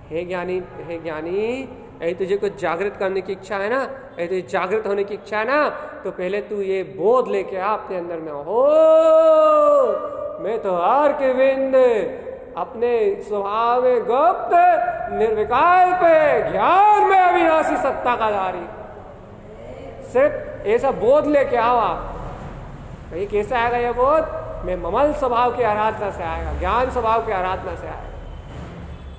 हे ज्ञानी, हे ज्ञानी, यदि तुझे कुछ जागृत करने की इच्छा है ना, यदि तुझे जागृत होने की इच्छा है ना, तो पहले तू ये बोध लेके आ अपने अंदर में, हो मैं तो हार के विंद अपने स्वभाव में गुप्त निर्विकल्प ज्ञान में अविनाशी सत्ता का धारी। सिर्फ ऐसा बोध लेके आओ आप। ये कैसे आएगा ये बोध? मैं ममल स्वभाव की आराधना से आएगा, ज्ञान स्वभाव की आराधना से आएगा,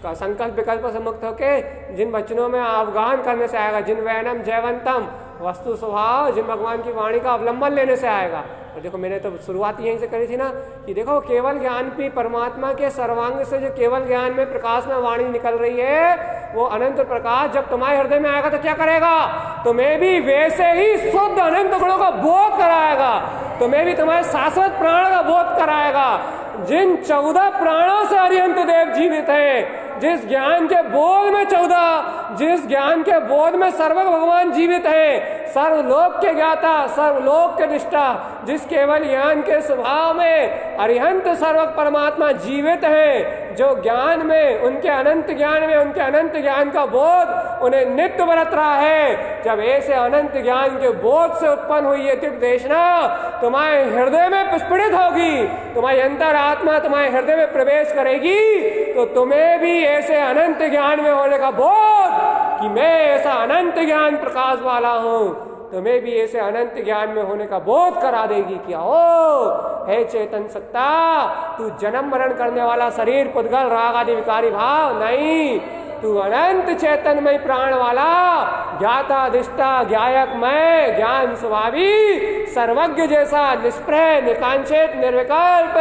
का संकल्प विकल्प से मुक्त होके जिन वचनों में अवगाहन करने से आएगा, जिन वैनम जयवंतम वस्तु स्वभाव, जिन भगवान की वाणी का अवलंबन लेने से आएगा। और देखो मैंने तो शुरुआत यहीं से करी थी ना कि देखो केवल ज्ञान की परमात्मा के सर्वांग से जो केवल ज्ञान में प्रकाश में वाणी निकल रही है, वो अनंत प्रकाश जब तुम्हारे हृदय में आएगा तो क्या करेगा? तुम्हें भी वैसे ही शुद्ध अनंत गुणों का बोध कराएगा, तुम्हें भी तुम्हारे शाश्वत प्राण का बोध कराएगा। जिन 14 प्राणों से अरिहंत देव जीवित हैं, जिस ज्ञान के बोध में 14, जिस ज्ञान के बोध में सर्वक भगवान जीवित हैं, सर्वलोक के ज्ञाता, सर्वलोक के निष्ठा, जिस केवल ज्ञान के स्वभाव में अरिहंत सर्वक परमात्मा जीवित हैं, जो ज्ञान में, उनके अनंत ज्ञान में, उनके अनंत ज्ञान का बोध उन्हें नित्य बरत रहा है। जब ऐसे अनंत ज्ञान के बोध से उत्पन्न हुई ये दिव्य देशना तुम्हारे हृदय में पुष्पित होगी, तुम्हारी अंतर आत्मा तुम्हारे हृदय में प्रवेश करेगी, तो तुम्हें भी ऐसे अनंत ज्ञान में होने का बोध कि मैं ऐसा अनंत ज्ञान प्रकाश वाला हूं, तुम्हें भी ऐसे अनंत ज्ञान में होने का बोध करा देगी। क्या हो हे चेतन सत्ता, तू जन्म मरण करने वाला शरीर, पुद्गल, राग आदि विकारी भाव नहीं, तू अनंत चैतन्यमय प्राण वाला, ज्ञाता अधिष्ठा ज्ञायकमय ज्ञान स्वभावी, सर्वज्ञ जैसा निष्प्रह निकांक्षित निर्विकल्प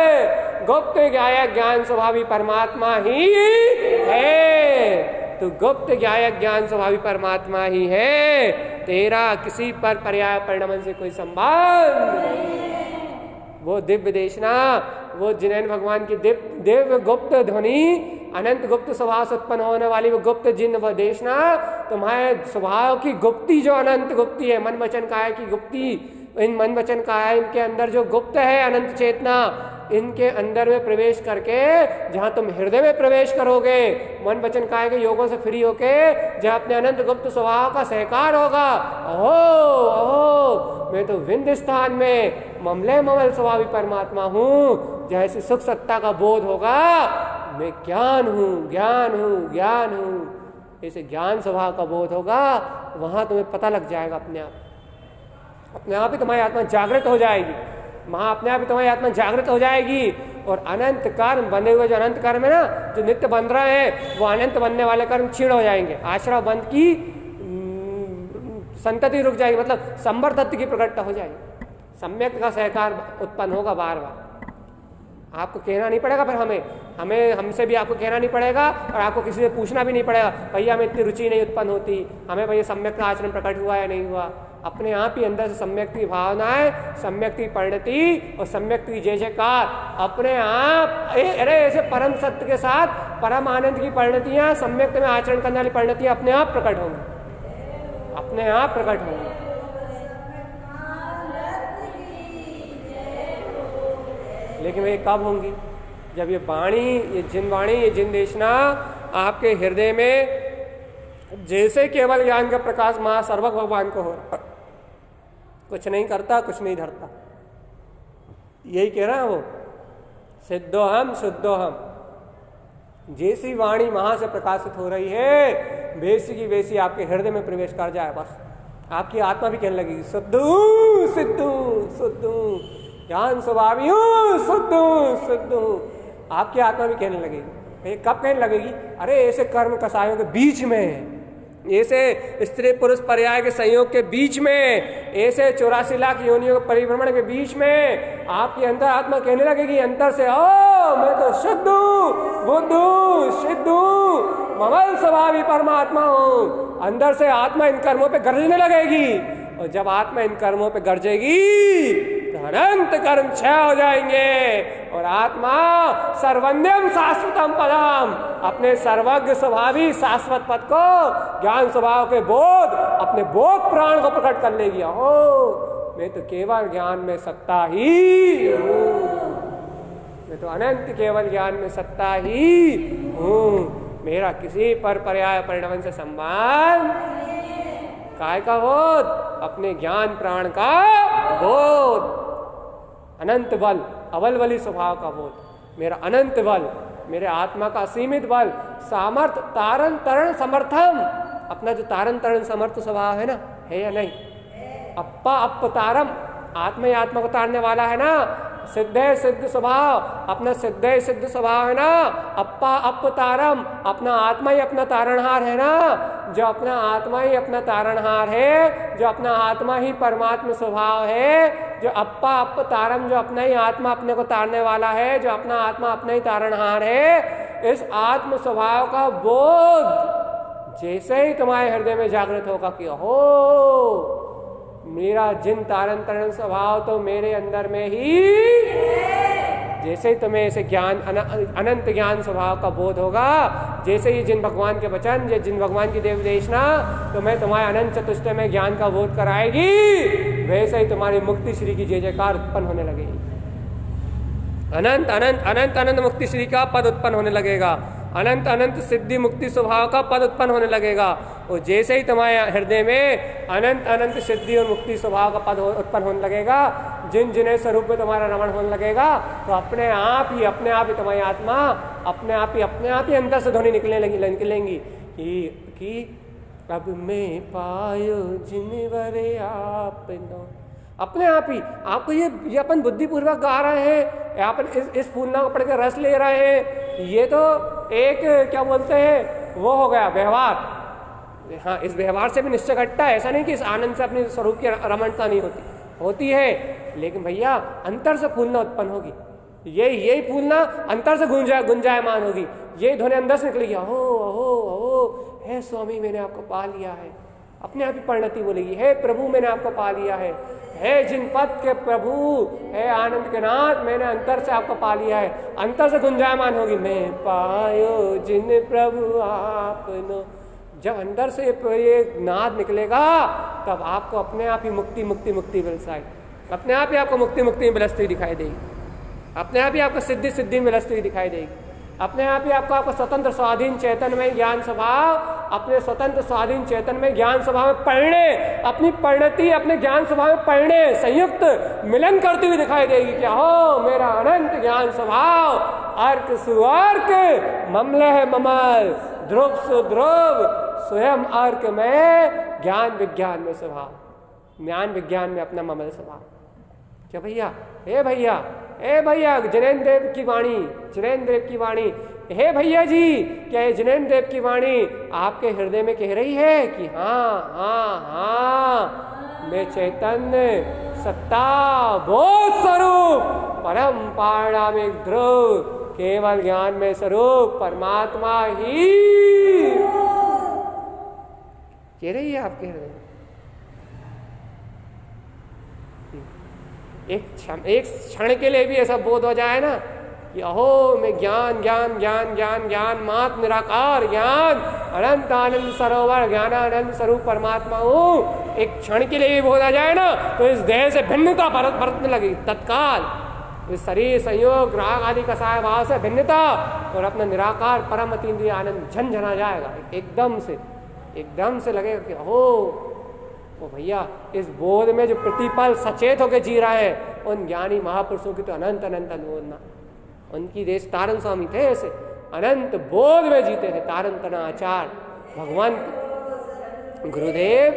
गुप्त ज्ञायक ज्ञान स्वभावी परमात्मा ही है। तू गुप्त ज्ञायक ज्ञान स्वभावी परमात्मा ही है, तेरा किसी पर पर्याय परिणमन से कोई संबंध नहीं। वो दिव्य देशना, वो जिनैन भगवान की दिव्य गुप्त ध्वनि, अनंत गुप्त स्वभाव से उत्पन्न होने वाली वो गुप्त जिन व देशना, तुम्हारे स्वभाव की गुप्ती जो अनंत गुप्ती है, मन वचन काया की गुप्ती, इन मन वचन काया इनके अंदर जो गुप्त है अनंत चेतना, इनके अंदर में प्रवेश करके जहां तुम हृदय में प्रवेश करोगे, मन वचन काया के योगों से फ्री होके जहां अपने अनंत गुप्त स्वभाव का सहकार होगा, ओहो ओहो मैं तो विंध्य स्थान में ममले ममल स्वभावी परमात्मा हूं, जैसे सुख सत्ता का बोध होगा, मैं ज्ञान हूं, ज्ञान हूं, ज्ञान हूं, ऐसे ज्ञान स्वभाव का बोध होगा, वहां तुम्हें पता लग जाएगा अपने आप ही तुम्हारी आत्मा जागृत हो जाएगी, वहां अपने आप ही तुम्हारी आत्मा जागृत हो जाएगी। और अनंत कर्म बने हुए जो अनंत कर्म है ना, जो नित्य बन रहे हैं, वो अनंत बनने वाले कर्म क्षीण हो जाएंगे, आश्रय बंध की संतति रुक जाएगी, मतलब संबर तत्व की प्रकटता हो जाएगी, सम्यक का सहकार उत्पन्न होगा बार बार। आपको कहना नहीं पड़ेगा, फिर हमें हमसे भी आपको कहना नहीं पड़ेगा, और आपको किसी से पूछना भी नहीं पड़ेगा, भैया हमें इतनी रुचि नहीं उत्पन्न होती, हमें भैया सम्यक का आचरण प्रकट हुआ या नहीं हुआ। अपने आप ही अंदर से सम्यक की भावनाएं, सम्यक की परिणति और सम्यक की जय जयकार अपने आप, अरे ऐसे परम सत्य के साथ परम आनंद की परिणतियां, सम्यक में आचरण करने वाली परिणतियां अपने आप प्रकट होंगी, अपने आप प्रकट होंगी। लेकिन वे कब होंगी? जब ये वाणी, ये जिन देशना आपके हृदय में जैसे केवल ज्ञान का प्रकाश महा सर्वक भगवान को हो रहा, कुछ नहीं करता, कुछ नहीं धरता, यही कह रहा है वो, सिद्धोहम शुद्धोहम। जैसी वाणी वहां से प्रकाशित हो रही है, वैसी की वैसी आपके हृदय में प्रवेश कर जाए, बस आपकी आत्मा भी कहने लगेगी शुद्ध सिद्ध हूँ, शुद्ध हूँ, ज्ञान स्वभावी हूँ, शुद्ध हूँ, शुद्ध हूँ। आपकी आत्मा भी कहने लगेगी। कब कहने लगेगी? अरे ऐसे कर्म कसायों के बीच में, ऐसे स्त्री पुरुष पर्याय के संयोग के बीच में, ऐसे 84 लाख योनियों के परिभ्रमण के बीच में आपकी अंतर आत्मा कहने लगेगी अंतर से, ओ मैं तो शुद्ध हूँ, बुद्ध हूँ, सिद्ध हूँ, ममल स्वभावी परमात्मा हूँ। अंदर से आत्मा इन कर्मों पे गरजने लगेगी, और जब आत्मा इन कर्मों पे गरजेगी तो अनंत कर्म क्षय हो जाएंगे और आत्मा सर्वज्ञम शाश्वतम पदम, अपने सर्वज्ञ स्वभावी शाश्वत पद को, ज्ञान स्वभाव के बोध, अपने बोध प्राण को प्रकट कर लेगी। ओ मैं तो केवल ज्ञान में सत्ता ही हूँ, मैं तो अनंत केवल ज्ञान में सत्ता ही हूँ, मेरा किसी पर पर्याय परिणाम से संबंध। काय का बोध? अपने ज्ञान प्राण का बोध, अनंत बल, अवलवली स्वभाव का बोध, मेरा अनंत बल, मेरे आत्मा का असीमित बल, सामर्थ, तारण तरण समर्थम। अपना जो तारण तरण समर्थ स्वभाव है ना, है या नहीं? अप्पा अप तारम, आत्मा ही आत्मा को तारने वाला है ना। सिद्ध सिद्ध स्वभाव, अपना सिद्ध सिद्ध स्वभाव है ना। अप्पा अप तारम, अपना आत्मा ही अपना तारणहार है ना। जो अपना आत्मा ही अपना तारणहार है, जो अपना आत्मा ही परमात्मा स्वभाव है, जो अप्पा अप तारम, जो अपना ही आत्मा अपने को तारने वाला है, जो अपना आत्मा अपना ही तारणहार है, इस आत्म स्वभाव का बोध जैसे ही तुम्हारे हृदय में जागृत होगा कि हो मेरा जिन तारण तरण स्वभाव तो मेरे अंदर में ही, जैसे ही तुम्हें ऐसे ज्ञान अनंत ज्ञान स्वभाव का बोध होगा, जैसे ही जिन भगवान के वचन, जिन भगवान की देव देशना तुम्हें तुम्हारे अनंत चतुष्टय में ज्ञान का बोध कराएगी, वैसे ही तुम्हारी मुक्ति श्री की जय जयकार उत्पन्न होने लगेगी। अनंत अनंत अनंत अनंत मुक्ति श्री का पद उत्पन्न होने लगेगा, अनंत अनंत सिद्धि मुक्ति स्वभाव का पद उत्पन्न होने लगेगा। और जैसे ही तुम्हारे हृदय में अनंत अनंत सिद्धि और मुक्ति स्वभाव का पद उत्पन्न होने लगेगा, जिन जिन्हें स्वरूप में तुम्हारा रमण होने लगेगा, तो अपने आप ही तुम्हारी आत्मा अपने आप ही अंदर से ध्वनि निकलेंगी कि अब मैं पायो जिनवरे आप नो। अपने आप ही आपको ये अपन बुद्धिपूर्वक गा रहे हैं, अपन इस फूलना को पढ़ के रस ले रहे हैं, ये तो एक क्या बोलते हैं वो हो गया व्यवहार। हाँ, इस व्यवहार से भी निश्चय घटता है। ऐसा नहीं कि इस आनंद से अपने स्वरूप की रमणता नहीं होती है, लेकिन भैया अंतर से फूलना उत्पन्न होगी, यही फूलना अंतर से गुंजायमान होगी, ये ध्वनि अंदर से निकलेगी, अहो अहो अहो हे स्वामी मैंने आपको पा लिया है। अपने आप ही परिणति बोलेगी, हे प्रभु मैंने आपको पा लिया है, हे जिन पद के प्रभु, हे आनंद के नाथ मैंने अंतर से आपको पा लिया है। अंतर से गुंजायमान होगी, मैं पायो जिन प्रभु आपनो। जब अंदर से ये नाद निकलेगा तब आपको अपने आप ही मुक्ति मुक्ति मुक्ति विलसाई, अपने आप ही आपको मुक्ति मुक्ति विलसती दिखाई देगी, अपने आप ही आपको सिद्धि सिद्धि विलसती दिखाई देगी, अपने आप ही आपको स्वतंत्र स्वाधीन चेतन में ज्ञान स्वभाव, अपने स्वतंत्र स्वाधीन चेतन में ज्ञान स्वभाव में परिणे, अपनी परिणति अपने ज्ञान स्वभाव में परिणे संयुक्त मिलन करती हुई दिखाई देगी। क्या हो मेरा अनंत ज्ञान स्वभाव, अर्क सुअर्क ममलह ममल, ध्रुव सुध्रुव स्वयं अर्क में, ज्ञान विज्ञान में स्वभाव, ज्ञान विज्ञान में अपना ममल स्वभाव। क्या भैया, हे भैया, ए भैया, जिनेन्द्र देव की वाणी, जिनेन्द्र देव की वाणी, हे भैया जी, क्या ये जिनेन्द्र देव की वाणी आपके हृदय में कह रही है कि हाँ हाँ हाँ मैं चैतन्य सत्ता बोध स्वरूप परम पारणामिक ध्रुव केवल ज्ञान में स्वरूप परमात्मा ही कह रही है आपके हृदय में। एक क्षण के लिए भी ऐसा बोध हो जाए ना कि अहो मैं ज्ञान ज्ञान ज्ञान ज्ञान ज्ञान मात निराकार ज्ञान अनंत आनंद सरोवर ज्ञान आनंद स्वरूप परमात्मा हूँ, एक क्षण के लिए भी बोध आ जाए ना तो इस देह से भिन्नता बरतने लगी तत्काल, इस शरीर संयोग राग आदि का कसाय भाव से भिन्नता और अपना निराकार परम अतीन्द्रिय आनंद झंझना जाएगा। एकदम से लगेगा कि अहो वो भैया, इस बोध में जो प्रतिपल सचेत होकर जी रहा है उन ज्ञानी महापुरुषों की तो अनंत अनंत अनुमोदना। उनकी देश तारण स्वामी थे, ऐसे अनंत बोध में जीते थे, तारण तना आचार भगवान गुरुदेव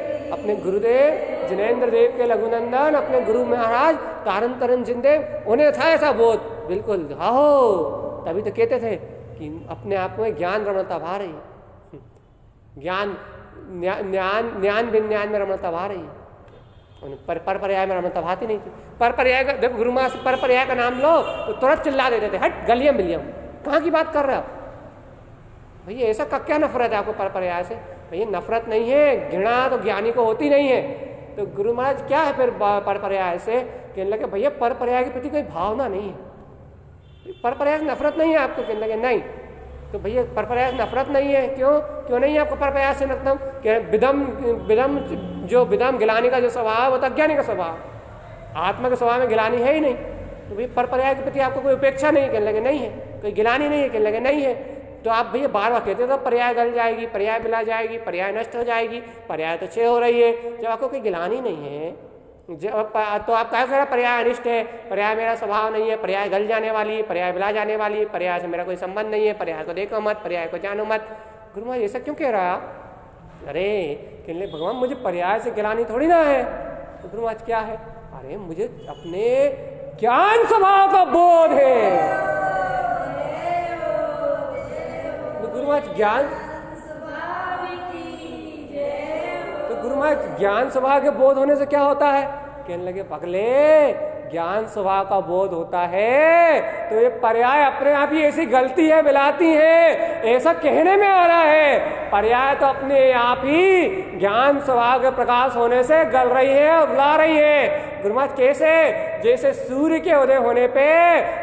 जिनेंद्र देव के लघुनंदन, अपने गुरु महाराज तारण तरन जिंदेव, उन्हें था ऐसा बोध, बिल्कुल हो। तभी तो कहते थे कि अपने आप में ज्ञान रमणता भा रही, ज्ञान ज्ञान विज्ञान में रमणता भा रही, पर पर्याय में रमणता भाती नहीं थी। पर पर्याय का देखो, गुरु महाराज पर पर्याय का नाम लो तो तुरंत चिल्ला देते थे, हट गलियम बिलियम, कहाँ की बात कर रहे हो भैया, ऐसा का क्या नफरत है आपको पर पर्याय से? भैया नफरत नहीं है, घृणा तो ज्ञानी को होती नहीं है। तो गुरु महाराज क्या है फिर पर पर्याय से? कहने लगे भैया पर पर्याय के प्रति कोई भावना नहीं है, पर पर्याय से नफरत नहीं है आपको? कहने लगे नहीं। तो भैया पर पर्याय से नफरत नहीं है, क्यों नहीं है आपको पर पर्याय से मतलब? कि विदम गिलानी का जो स्वभाव है वो तो अज्ञानी का स्वभाव, आत्मा के स्वभाव में गिलानी है ही नहीं। तो भैया पर पर्याय के प्रति आपको कोई उपेक्षा नहीं? कहने लगे नहीं है। कोई गिलानी नहीं है? कहने लगे नहीं है। तो आप भैया बार बार कहते तो पर्याय गल जाएगी, पर्याय मिला जाएगी, पर्याय नष्ट हो जाएगी, पर्याय तो क्षय हो रही है। जब आपको कोई गिलानी नहीं है तो आप क्या कह रहे पर्याय अनिष्ट है, पर्याय मेरा स्वभाव नहीं है, पर्याय गल जाने वाली है, पर्याय मिला जाने वाली है, पर्याय से मेरा कोई संबंध नहीं है, पर्याय को देखो मत, पर्याय को जानो मत। गुरु महाराज ऐसा क्यों कह रहा? अरे कहने भगवान मुझे पर्याय से गिलानी थोड़ी ना है। तो गुरु महाराज क्या है? अरे मुझे अपने ज्ञान स्वभाव का बोध है। गुरु महाराज ज्ञान स्वभाव के बोध होने से क्या होता है? कहने लगे पगले, ज्ञान स्वभाव का बोध होता है तो ये पर्याय अपने आप ही ऐसी गलती है, मिलाती है, ऐसा कहने में आ रहा है। पर्याय तो अपने आप ही ज्ञान स्वभाव के प्रकाश होने से गल रही है और बुला रही है। गुरु महाराज कैसे? जैसे सूर्य के उदय होने पे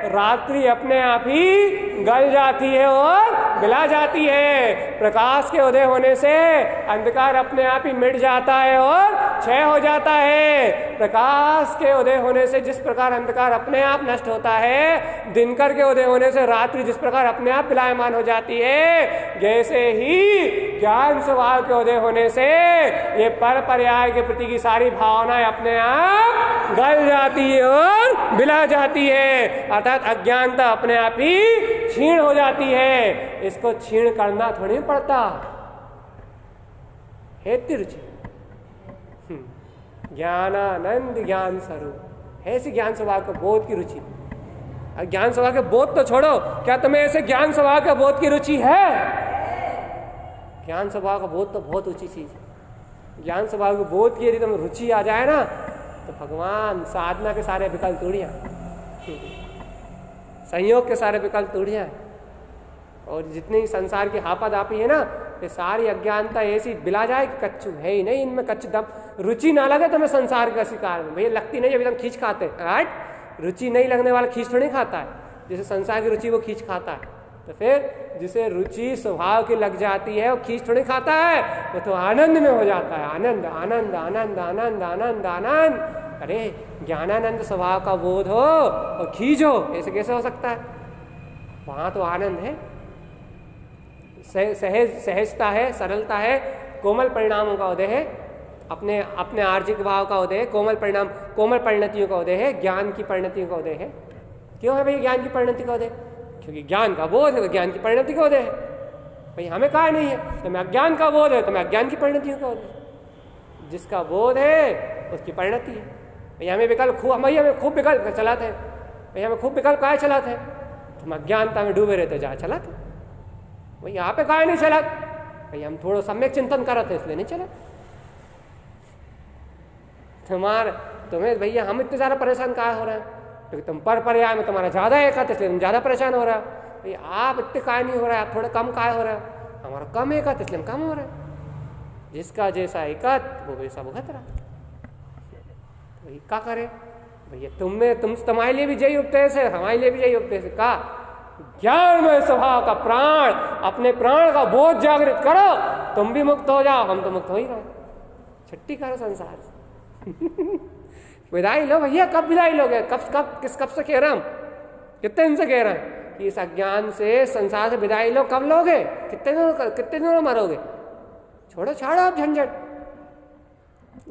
रात्रि अपने आप ही गल जाती है और मिला जाती है, प्रकाश के उदय होने से अंधकार अपने आप ही मिट जाता है और क्षय हो जाता है। प्रकाश के उदय होने से जिस प्रकार अंधकार अपने आप नष्ट होता है, दिनकर के उदय होने से रात्रि जिस प्रकार अपने आप विलायमान हो जाती है, जैसे ही ज्ञान स्वभाव के उदय होने से ये पर पर्याय के प्रति की सारी भावनाएं अपने आप गल जाती है और बिला जाती है, अर्थात अज्ञानता अपने आप ही क्षीण हो जाती है। इसको क्षीण करना थोड़ी पड़ता है। तिरुचि ज्ञानानंद ज्ञान स्वरूप ऐसी ज्ञान स्वभाव के बोध की रुचि। ज्ञान स्वभाव के बोध तो छोड़ो, क्या तुम्हें ऐसे ज्ञान स्वभाव के बोध की रुचि है? ज्ञान स्वभाव का बोध तो बहुत ऊंची चीज है। ज्ञान स्वभाव के बोध की यदि तुम्हें रुचि आ जाए ना तो भगवान साधना के सारे विकल्प तोड़िया, संयोग के सारे विकल्प तोड़िया, और जितनी संसार की हापादापी है ना, ये सारी अज्ञानता ऐसी बिला जाए कि कच्चू है ही नहीं इनमें, कच्चू दम रुचि ना लगे तुम्हें संसार का शिकार में। भैया लगती नहीं, अभी तुम खींच खाते राइट, रुचि नहीं लगने वाला खींच थोड़ी खाता है। जैसे संसार की रुचि वो खींच खाता है, तो फिर जिसे रुचि स्वभाव की लग जाती है वो खींच थोड़ी खाता है, वो तो आनंद में हो जाता है। आनंद आनंद आनंद आनंद आनंद आनंद। अरे ज्ञानानंद स्वभाव का बोध हो और खींच हो, ऐसे कैसे हो सकता है? वहां तो आनंद है, सहजता है, सरलता है, कोमल परिणामों का उदय है, अपने अपने आर्जिक भाव का उदय है, कोमल परिणाम, कोमल परिणतियों का उदय है, ज्ञान की परिणतियों का उदय है। क्यों है भाई ज्ञान की परिणति का उदय? क्योंकि ज्ञान का बोध है तो ज्ञान की परिणति का उदय है। भाई हमें कहा नहीं है, तो मैं अज्ञान का बोध है तो मैं अज्ञान की परिणतियों का उदय। जिसका बोध है उसकी परिणति है। भाई हमें विकल्प खूब, हमें खूब विकल्प चलाते हैं, भाई हमें खूब विकल्प काहे चलाते हैं? हम अज्ञानता में डूबे रहते जहाँ चलाते, भाई यहाँ पे काहे नहीं चला? भाई हम थोड़ा सम्यक चिंतन कर रहे थे इसलिए नहीं चला। तुम्हें भैया हम इतने ज़्यादा परेशान काहे हो रहे हैं? क्योंकि तुम पर पर्याय में तुम्हारा ज़्यादा एकत, इसलिए तुम ज़्यादा परेशान हो रहा है। भाई आप इतने काहे नहीं हो रहा है, आप थोड़ा कम काहे हो रहा है? हमारा कम एकत इसलिए हम कम हो रहे हैं। जिसका जैसा एकत वो वैसा भुगत रहा। वही क्या करे भैया? तुम्हारे लिए भी यही उपदेश है, हमारे लिए भी यही उपदेश है। का ज्ञान में स्वभाव का प्राण, अपने प्राण का बोध जागृत करो, तुम भी मुक्त हो जाओ, हम तो मुक्त हो ही रहे। छट्टी करो संसार से। विदाई लो भैया, कब विदाई लोगे? कब से कह रहे हम, कितने दिन से कह रहे हैं कि इस अज्ञान से संसार से विदाई लो? कब लोगे? कितने दिनों मरोगे? छोड़ो छाड़ो अब झंझट,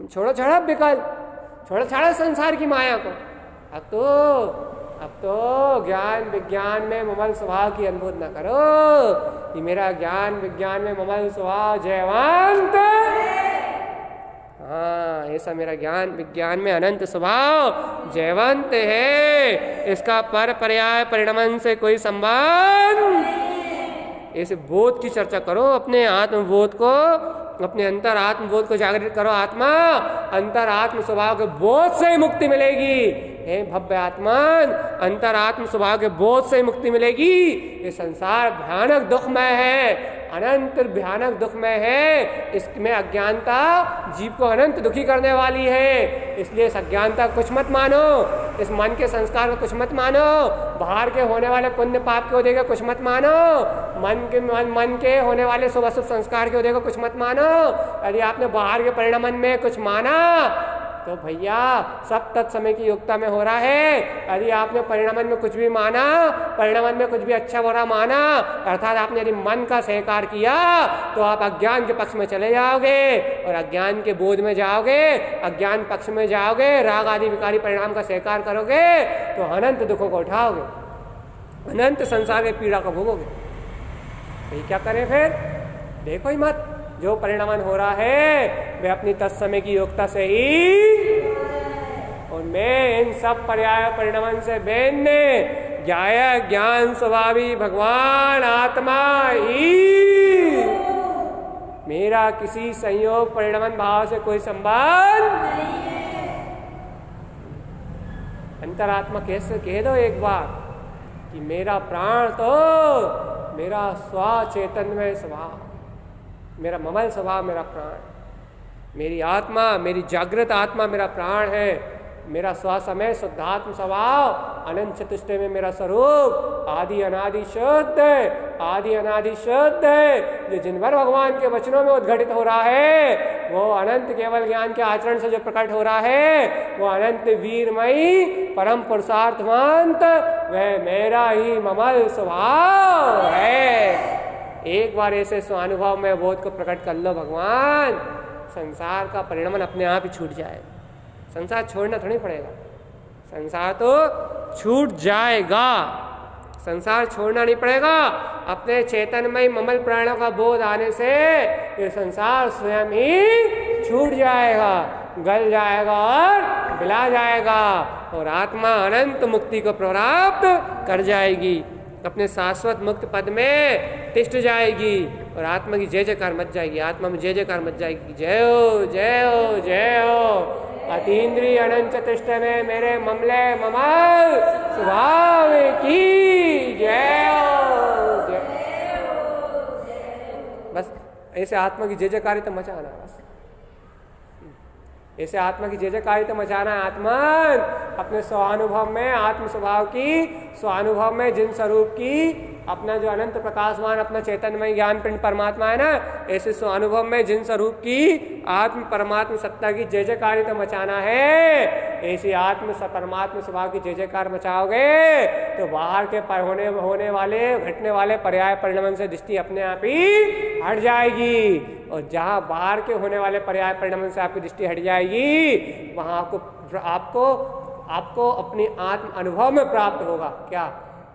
छोड़ो छाड़ो अब विकल्प, छोड़ो छाड़ो संसार की माया को। अब तो ज्ञान विज्ञान में ममल स्वभाव की अनुभूत न करो कि मेरा ज्ञान विज्ञान में ममल स्वभाव जयवंत हाँ, ऐसा मेरा ज्ञान विज्ञान में अनंत स्वभाव जयवंत है, इसका पर पर्याय परिणमन से कोई संबंध। ऐसे बोध की चर्चा करो, अपने आत्मबोध को, अपने अंतर आत्मबोध को जागृत करो। आत्मा अंतर आत्म स्वभाव के बोध से ही मुक्ति मिलेगी। हे भव्य आत्मन, अंतर आत्म स्वभाव के बोध से ही मुक्ति मिलेगी। ये संसार भयानक दुखमय है, अनंत भयानक दुखमय है। इसमें अज्ञानता जीव को अनंत दुखी करने वाली है। इसलिए इस अज्ञानता कुछ मत मानो, इस मन के संस्कार को कुछ मत मानो, बाहर के होने वाले पुण्य पाप के उदय को कुछ मत मानो, मन के होने वाले शुभ अशुभ संस्कार के उदय को कुछ मत मानो। यदि आपने बाहर के परिणमन में कुछ माना तो भैया सब तत्समय की योग्यता में हो रहा है। यदि आपने परिणमन में कुछ भी माना, परिणमन में कुछ भी अच्छा बुरा माना, अर्थात आपने यदि मन का सहकार किया तो आप अज्ञान के पक्ष में चले जाओगे और अज्ञान के बोध में जाओगे, अज्ञान पक्ष में जाओगे, राग आदि विकारी परिणाम का सहकार करोगे तो अनंत दुखों को उठाओगे, अनंत संसार के पीड़ा को भोगोगे। तो क्या करें फिर? देखो ही मत, जो परिणमन हो रहा है वे अपनी तत्समय की योग्यता से ही, और मैं इन सब पर्याय परिणमन से बेनने ज्ञाय ज्ञान स्वभावी भगवान आत्मा ही, मेरा किसी संयोग परिणमन भाव से कोई संबंध नहीं। अंतरात्मा कैसे कह दो एक बार कि मेरा प्राण तो मेरा स्वचैतन्य स्वभाव, मेरा ममल स्वभाव मेरा प्राण, मेरी आत्मा, मेरी जागृत आत्मा मेरा प्राण है, मेरा स्वसमय शुद्धात्म स्वभाव अनंत चतुष्टय में मेरा स्वरूप आदि अनादि शुद्ध है, आदि अनादि शुद्ध है। जो जिनभर भगवान के वचनों में उद्घटित हो रहा है वो अनंत केवल ज्ञान के आचरण से जो प्रकट हो रहा है वो अनंत वीरमयी परम पुरुषार्थवंत वह मेरा ही ममल स्वभाव है। एक बार ऐसे स्वानुभव में बोध को प्रकट कर लो भगवान, संसार का परिणमन अपने आप ही छूट जाए। संसार छोड़ना थोड़ी पड़ेगा, संसार तो छूट जाएगा, संसार छोड़ना नहीं पड़ेगा। अपने चेतनमय ममल प्राणों का बोध आने से ये संसार स्वयं ही छूट जाएगा, गल जाएगा और बिला जाएगा और आत्मा अनंत मुक्ति को प्राप्त कर जाएगी, अपने शाश्वत मुक्त पद में तिष्ठ जाएगी और आत्मा की जय जयकार मच जाएगी, आत्मा में जय जयकार मच जाएगी। जय हो जय हो जय हो। अतीन्द्रिय अनंत चतुष्ट में मेरे ममले ममल स्वभाव की जय हो जय। बस ऐसे आत्मा की जय जयकारिता मचाना, बस ऐसे आत्मा की जय जयकारिता मचाना है। आत्मन अपने स्वानुभव में आत्म स्वभाव की, स्वानुभव में जिन स्वरूप की, अपना जो अनंत प्रकाशवान अपना चैतन्यमय ज्ञान पिंड परमात्मा है ना, ऐसे स्वानुभव में जिन स्वरूप की आत्म परमात्म सत्ता की जय जयकारिता मचाना है। ऐसी आत्म परमात्म स्वभाव की जय जयकार मचाओगे तो बाहर के होने वाले घटने वाले पर्याय परिणमन से दृष्टि अपने आप ही हट जाएगी और जहाँ बाहर के होने वाले पर्याय परिणमन से आपकी दृष्टि हट जाएगी वहाँ आपको अपनी आत्म अनुभव में प्राप्त होगा क्या?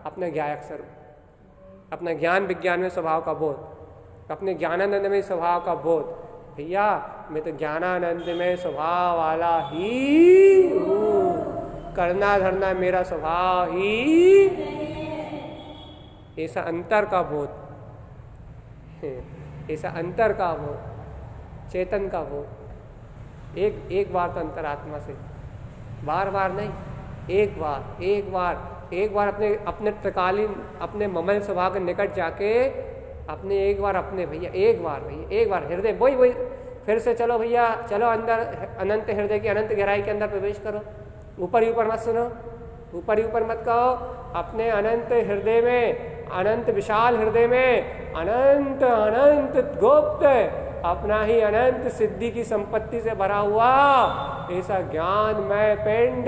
अपना ज्ञायक स्वरूप, अपना ज्ञान विज्ञान में स्वभाव का बोध, अपने ज्ञानानंद में स्वभाव का बोध। भैया मैं तो ज्ञानानंद में स्वभाव वाला ही हूँ, करना धरना मेरा स्वभाव ही, ऐसा अंतर का बोध, ऐसा अंतर का बोध, चेतन का बोध। एक बार तो अंतरात्मा से, बार बार नहीं, एक बार अपने त्रिकालीन अपने ममल स्वभाव के निकट जाके अपने एक बार हृदय वही फिर से चलो भैया, चलो अंदर अनंत हृदय की अनंत गहराई के अंदर प्रवेश करो। ऊपर ही ऊपर मत सुनो, ऊपर ही ऊपर मत कहो, अपने अनंत हृदय में, अनंत विशाल हृदय में अनंत अनंत गुप्त अपना ही अनंत सिद्धि की संपत्ति से भरा हुआ ऐसा ज्ञान में पिंड,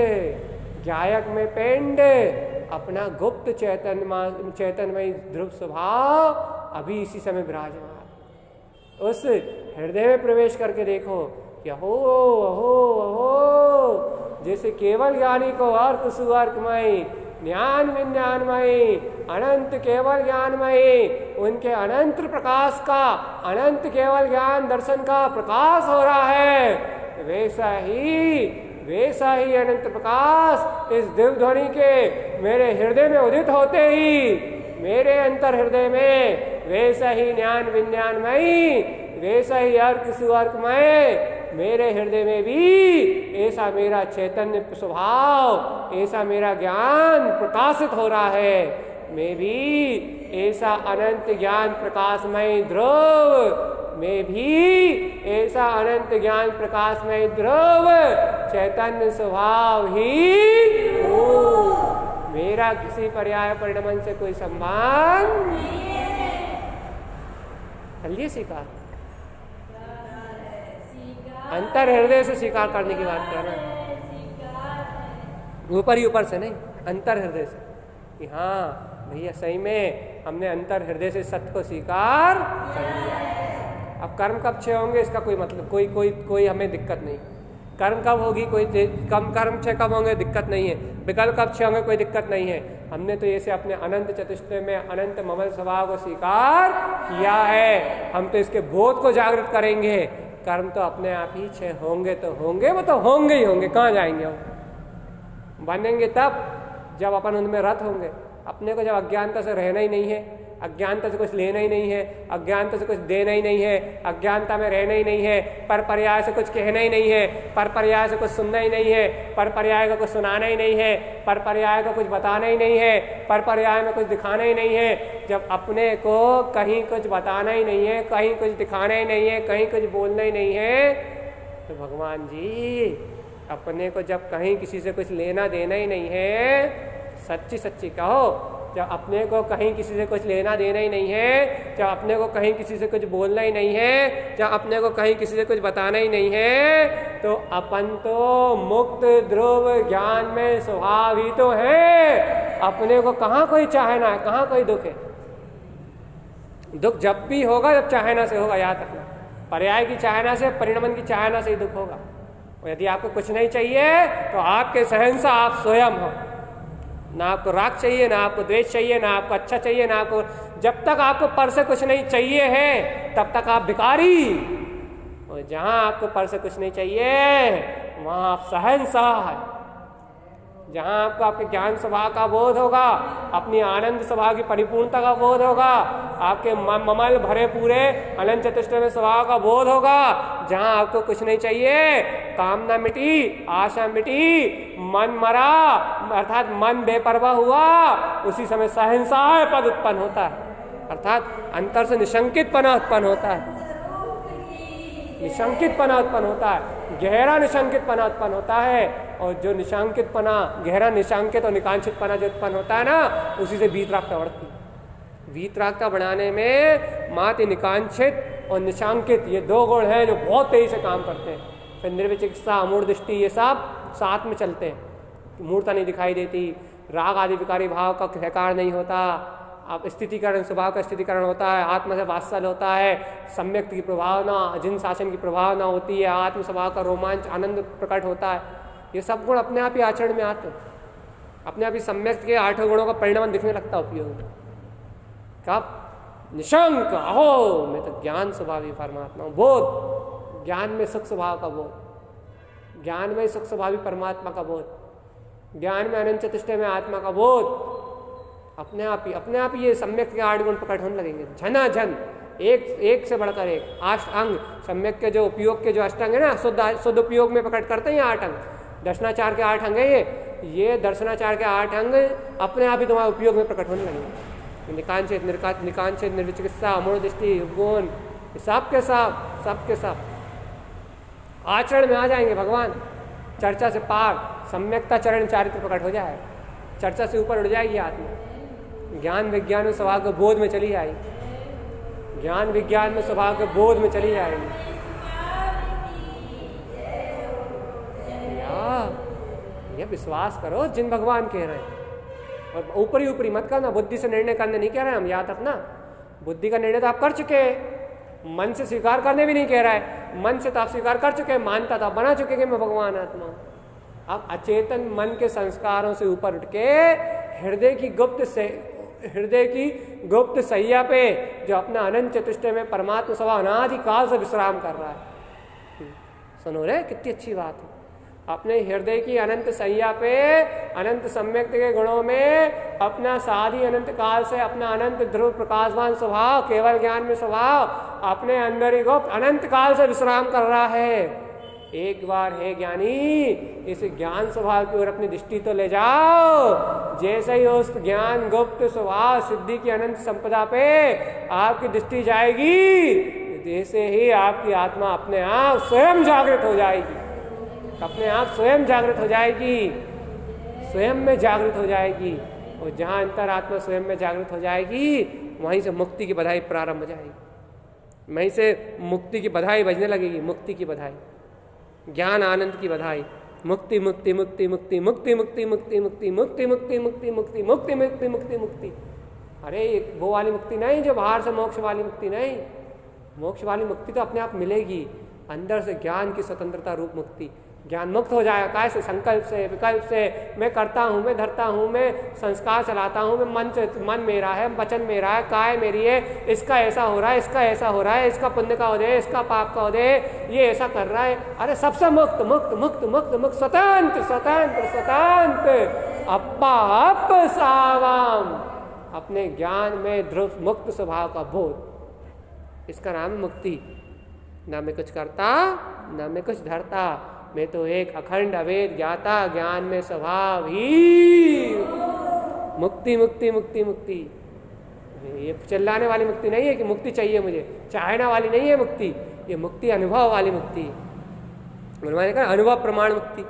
ज्ञायक में पिंड, अपना गुप्त चैतन्यमय ध्रुव स्वभाव अभी इसी समय विराजमान। उस हृदय में प्रवेश करके देखो कि अहो अहो अहो, जैसे केवल ज्ञानी को अर्थ सुअर्थमय, ज्ञान विज्ञानमय, अनंत केवल ज्ञानमय, उनके अनंत प्रकाश का, अनंत केवल ज्ञान दर्शन का प्रकाश हो रहा है, वैसा ही अनंत प्रकाश इस दिव्य ध्वनि के मेरे हृदय में उदित होते ही मेरे अंतर हृदय में वैसा ही ज्ञान विज्ञानमयी, वैसा ही अर्क सुअर्कमय मेरे हृदय में भी ऐसा मेरा चैतन्य स्वभाव, ऐसा मेरा ज्ञान प्रकाशित हो रहा है। मैं भी ऐसा अनंत ज्ञान प्रकाशमय ध्रुव, मैं भी ऐसा अनंत ज्ञान प्रकाशमय ध्रुव चैतन्य स्वभाव ही हूँ। मेरा किसी पर्याय परिणमन से कोई संबंध नहीं। चलिए स्वीकार, अंतर हृदय से स्वीकार करने की बात कर रहे हैं, ऊपर ही ऊपर से नहीं, अंतर हृदय से कि हाँ भैया सही में हमने अंतर हृदय से सत्य को स्वीकार कर लिया। अब कर्म कब क्षय होंगे इसका कोई मतलब कोई हमें दिक्कत नहीं। कर्म कब होगी, कोई कम कर्म क्षय कब होंगे दिक्कत नहीं है। विकल्प कब क्षय होंगे कोई दिक्कत नहीं है। हमने तो ऐसे अपने अनंत चतुष्टय में अनंत ममल स्वभाव को स्वीकार किया है। हम तो इसके बोध को जागृत करेंगे। कर्म तो अपने आप ही क्षय होंगे तो होंगे, वो तो होंगे ही होंगे, कहाँ जाएंगे वो। बनेंगे तब जब अपन उनमें रत होंगे। अपने को जब अज्ञानता से रहना ही नहीं है, अज्ञानता से कुछ लेना ही नहीं है, अज्ञानता से कुछ देना ही नहीं है, अज्ञानता में रहना ही नहीं है, पर पर्याय से कुछ कहना ही नहीं है, पर पर्याय से कुछ सुनना ही नहीं है, पर पर्याय को कुछ सुनाना ही नहीं है, पर पर्याय को कुछ बताना ही नहीं है, पर पर्याय में कुछ दिखाना ही नहीं है। जब अपने को कहीं कुछ बताना ही नहीं है, कहीं कुछ दिखाना ही नहीं है, कहीं कुछ बोलना ही नहीं है, तो भगवान जी अपने को जब कहीं किसी से कुछ लेना देना ही नहीं है, सच्ची सच्ची कहो, जब अपने को कहीं किसी से कुछ लेना देना ही नहीं है, जब अपने को कहीं किसी से कुछ बोलना ही नहीं है, जब अपने को कहीं किसी से कुछ बताना ही नहीं है, तो अपन तो मुक्त ध्रुव ज्ञान में स्वभाव ही तो है। अपने को कहाँ कोई चाहना है, कहाँ कोई दुख है। दुख जब भी होगा जब चाहना से होगा, याद रखना। पर्याय की चाहना से, परिणमन की चाहना से ही दुख होगा। और यदि आपको कुछ नहीं चाहिए तो आपके सहनसा आप स्वयं हो। ना आपको राग चाहिए, ना आपको द्वेष चाहिए, ना आपको अच्छा चाहिए, ना आपको, जब तक आपको पर से कुछ नहीं चाहिए है तब तक आप भिखारी। और जहां आपको पर से कुछ नहीं चाहिए वहां आप सहनसाह है। जहां आपको आपके ज्ञान स्वभाव का बोध होगा, अपनी आनंद स्वभाव की परिपूर्णता का बोध होगा, आपके ममल भरे पूरे अनंत चतुष्टय में स्वभाव का बोध होगा, जहां आपको कुछ नहीं चाहिए, कामना मिटी, आशा मिटी, मन मरा, अर्थात मन बेपरवाह हुआ, उसी समय सहनसाह पद उत्पन्न होता है। अर्थात अंतर से निशंकितपना उत्पन्न होता है, निशंकितपना उत्पन्न होता है, गहरा निशंकितपना उत्पन्न होता है। और जो निशांकितपना, गहरा निशांकित और निकांक्षितपना जो उत्पन्न होता है ना, उसी से वीतरागता बढ़ती है। वीतरागता बढ़ाने में मात्र निकांक्षित और निशांकित ये दो गुण हैं जो बहुत तेजी से काम करते हैं। फिर निर्विचिकित्सा, अमूढ़ दृष्टि, ये सब साथ में चलते हैं। मूर्ता नहीं दिखाई देती, राग आदि विकारी भाव का सहकार नहीं होता, आप स्थितिकरण, स्वभाव का स्थितिकरण होता है, आत्मा से वात्सल होता है, सम्यक की प्रभावना, अजिन शासन की प्रभावना होती है, आत्म स्वभाव का रोमांच, आनंद प्रकट होता है। ये सब गुण अपने आप ही आचरण में आते हैं, अपने आप ही सम्यक के 8 गुणों का परिणाम दिखने लगता है उपयोग। कब? निशंक, अहो मैं तो ज्ञान स्वभावी परमात्मा हूँ। बोध, ज्ञान में सुख स्वभाव का बोध, ज्ञान में सुख स्वभावी परमात्मा का बोध, ज्ञान में अनंत चतुष्टय में आत्मा का बोध, अपने आप ही ये सम्यक के 8 गुण प्रकट होने लगेंगे। झना झन, एक से बढ़कर एक, 8 अंग सम्यक के जो उपयोग के जो अष्टांग है ना, शुद्ध उपयोग में प्रकट करते हैं ये 8 अंग। दर्शनाचार के 8 अंग है ये दर्शनाचार के 8 अंग अपने आप ही तुम्हारे उपयोग में प्रकट होने लगेंगे। निकांक्षित, निकांक्षित, निर्विचिकित्सा, अमूढ़ दृष्टि, उपगुण, सब के सब आचरण में आ जाएंगे भगवान। चर्चा से पार सम्यकता चरण चारित्र प्रकट हो जाए, चर्चा से ऊपर उड़ जाएगी आत्मा, ज्ञान विज्ञान में स्वभाव के बोध में चली जाएगी, ज्ञान विज्ञान में स्वभाव के बोध में चली जाएगी। ये विश्वास करो जिन भगवान कह रहे हैं, और ऊपरी मत करना, बुद्धि से निर्णय करने नहीं कह रहे हैं हम, याद रखना। बुद्धि का निर्णय तो आप कर चुके हैं, मन से स्वीकार करने भी नहीं कह रहा है, मन से तो आप स्वीकार कर चुके हैं, मानता तो आप बना चुके कि मैं भगवान आत्मा हूं। अब अचेतन मन के संस्कारों से ऊपर उठ के हृदय की गुप्त सैया पे जो अपना अनंत चतुष्टय में परमात्मा स्वभाव अनादि काल से विश्राम कर रहा है, सुनो रे, कितनी अच्छी बात है। अपने हृदय की अनंत सैया पे अनंत सम्यक के गुणों में अपना साधी अनंत काल से अपना अनंत ध्रुव प्रकाशवान स्वभाव, केवल ज्ञान में स्वभाव अपने अंदर ही गुप्त अनंत काल से विश्राम कर रहा है। एक बार है ज्ञानी, इस ज्ञान स्वभाव की ओर अपनी दृष्टि तो ले जाओ। जैसे ही उस ज्ञान गुप्त स्वभाव सिद्धि की अनंत संपदा पे आपकी दृष्टि जाएगी, जैसे ही आपकी आत्मा अपने आप स्वयं जागृत हो जाएगी, अपने आप स्वयं जागृत हो जाएगी, स्वयं में जागृत हो जाएगी। और जहाँ अंतरात्मा स्वयं में जागृत हो जाएगी, वहीं से मुक्ति की बधाई प्रारंभ हो जाएगी। वहीं से मुक्ति की बधाई बजने लगेगी, मुक्ति की बधाई, ज्ञान आनंद की बधाई। मुक्ति मुक्ति मुक्ति मुक्ति मुक्ति मुक्ति मुक्ति मुक्ति मुक्ति मुक्ति मुक्ति मुक्ति मुक्ति मुक्ति मुक्ति मुक्ति। अरे वो वाली मुक्ति नहीं जो बाहर से मोक्ष वाली मुक्ति नहीं। मोक्ष वाली मुक्ति तो अपने आप मिलेगी, अंदर से ज्ञान की स्वतंत्रता रूप मुक्ति। ज्ञान मुक्त हो जाएगा कैसे? संकल्प से, विकल्प से। मैं करता हूँ, मैं धरता हूँ, मैं संस्कार चलाता हूँ, मैं मन मेरा है, वचन मेरा है, काय मेरी है, इसका ऐसा हो रहा है, इसका ऐसा हो रहा है, इसका पुण्य का उदय, इसका पाप का उदय, ये ऐसा कर रहा है। अरे सबसे मुक्त मुक्त मुक्त मुक्त मुक्त, स्वतंत्र स्वतंत्र स्वतंत्र, अप्पा सावाम, अपने ज्ञान में ध्रुव मुक्त स्वभाव का बोध, इसका नाम है मुक्ति। ना मैं कुछ करता, ना मैं कुछ धरता, मैं तो एक अखंड अवेद ज्ञाता, ज्ञान में स्वभाव ही मुक्ति मुक्ति मुक्ति मुक्ति। ये चिल्लाने वाली मुक्ति नहीं है कि मुक्ति चाहिए मुझे, चाहना वाली नहीं है मुक्ति, ये मुक्ति अनुभव वाली मुक्ति। मैंने कहा अनुभव प्रमाण मुक्ति,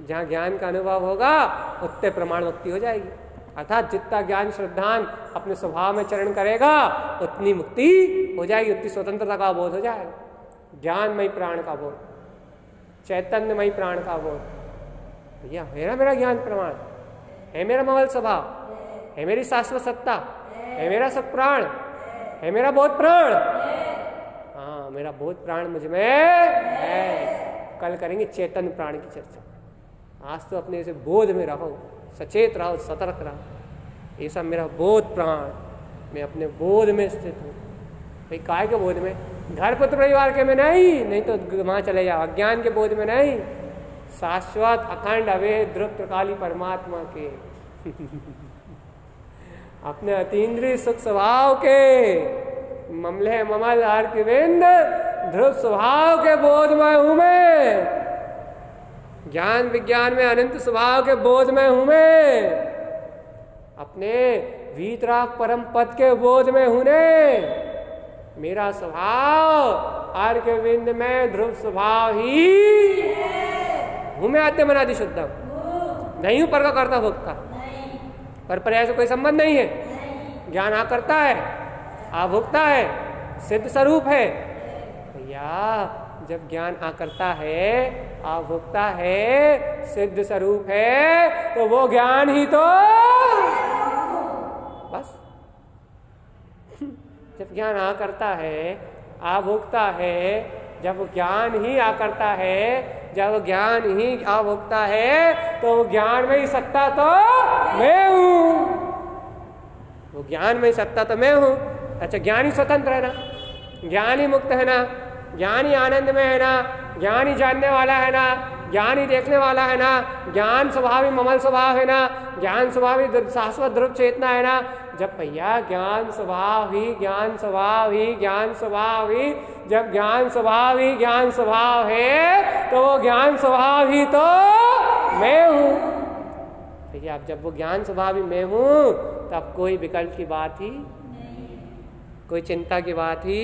जहाँ ज्ञान का अनुभव होगा उतने प्रमाण मुक्ति हो जाएगी। अर्थात जितना ज्ञान श्रद्धान अपने स्वभाव में चरण करेगा उतनी मुक्ति हो जाएगी, उतनी स्वतंत्रता का बोध हो जाएगा। ज्ञानमय प्राण का बोध, चैतन्यमय प्राण का बोध। भैया मेरा ज्ञान प्रमाण है, मेरा ममल स्वभाव है, मेरी शाश्वत सत्ता है, मेरा सब प्राण है, मेरा बोध प्राण, हाँ मेरा बोध प्राण मुझ में है। कल करेंगे चेतन प्राण की चर्चा। आज तो अपने इसे बोध में रहो, सचेत रहो, सतर्क रहो। ये सब मेरा बोध प्राण, मैं अपने बोध में स्थित हूँ। भाई काय के बोध में? घर पुत्र परिवार के में नहीं तो वहां चले जाओ, अज्ञान के बोध में नहीं, शाश्वत अखंड अवेद ध्रुव त्रिकाली परमात्मा के अपने अतीन्द्रिय सुख स्वभाव के, ममले ममल अर्कविंद ध्रुव स्वभाव के बोध में हूं मैं। ज्ञान विज्ञान में अनंत स्वभाव के बोध में हूं मैं। अपने वीतराग परम पद के बोध में हूं ने। मेरा स्वभाव अर्कविंद में ध्रुव स्वभाव ही हूं मैं। आद्य मनादि शुद्धम नहीं हूं, पर का करता भोगता, पर पर्याय से कोई संबंध नहीं है। ज्ञान आ करता है, आ भोगता है, सिद्ध स्वरूप है। भैया जब ज्ञान आ करता है, आ भोगता है, सिद्ध स्वरूप है, तो वो ज्ञान ही तो बस। जब ज्ञान आ करता है, आ भोगता है, जब ज्ञान ही आ करता है, जब ज्ञान ही आ भोगता है, तो ज्ञान में ही सत्ता तो मैं हूं। वो ज्ञान में ही सत्ता तो मैं हूं। अच्छा ज्ञान ही स्वतंत्र है ना, ज्ञान ही मुक्त है ना, ज्ञान ही आनंद में है ना, ज्ञान ही जानने वाला है ना, ज्ञान ही देखने वाला है ना, ज्ञान स्वभाव ही ममल स्वभाव है ना, ज्ञान स्वभाव ही शाश्वत ध्रुव चेतना है ना। जब भैया ज्ञान स्वभाव ही ज्ञान स्वभाव ही ज्ञान स्वभाव ही, जब ज्ञान स्वभाव ही ज्ञान स्वभाव है, तो वो ज्ञान स्वभाव ही तो मैं हूं। भैया अब जब वो ज्ञान स्वभाव ही मैं हूं, तब कोई विकल्प की बात ही, कोई चिंता की बात ही,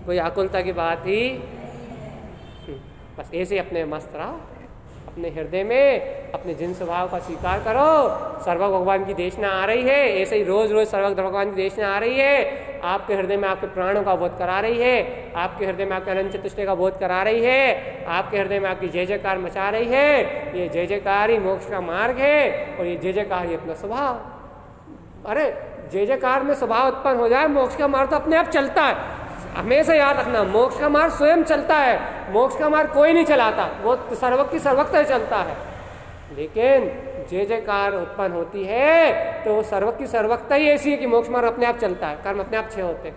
कोई आकुलता की बात ही, बस ऐसे अपने मस्त रहो। अपने हृदय में अपने जिन स्वभाव का स्वीकार करो। सर्वज्ञ भगवान की देशना आ रही है, ऐसे ही रोज रोज सर्वज्ञ भगवान की देशना आ रही है। आपके हृदय में आपके प्राणों का बोध करा रही है, आपके हृदय में आपके अनंत चतुष्टय का बोध करा रही है, आपके हृदय में आपकी जय जयकार मचा रही है। ये जय जयकार ही मोक्ष का मार्ग है, और ये जय जयकार ही अपना स्वभाव। अरे जय जयकार में स्वभाव उत्पन्न हो जाए, मोक्ष का मार्ग तो अपने आप चलता है। हमेशा याद रखना, मोक्ष का मार्ग स्वयं चलता है, मोक्ष का मार्ग कोई नहीं चलाता, वो सर्वज्ञ की सर्वज्ञता चलता है। लेकिन जय जयकार उत्पन्न होती है तो वो सर्वज्ञ की सर्वज्ञता ही ऐसी है कि मोक्ष मार्ग अपने आप चलता है, कर्म अपने आप क्षय होते हैं।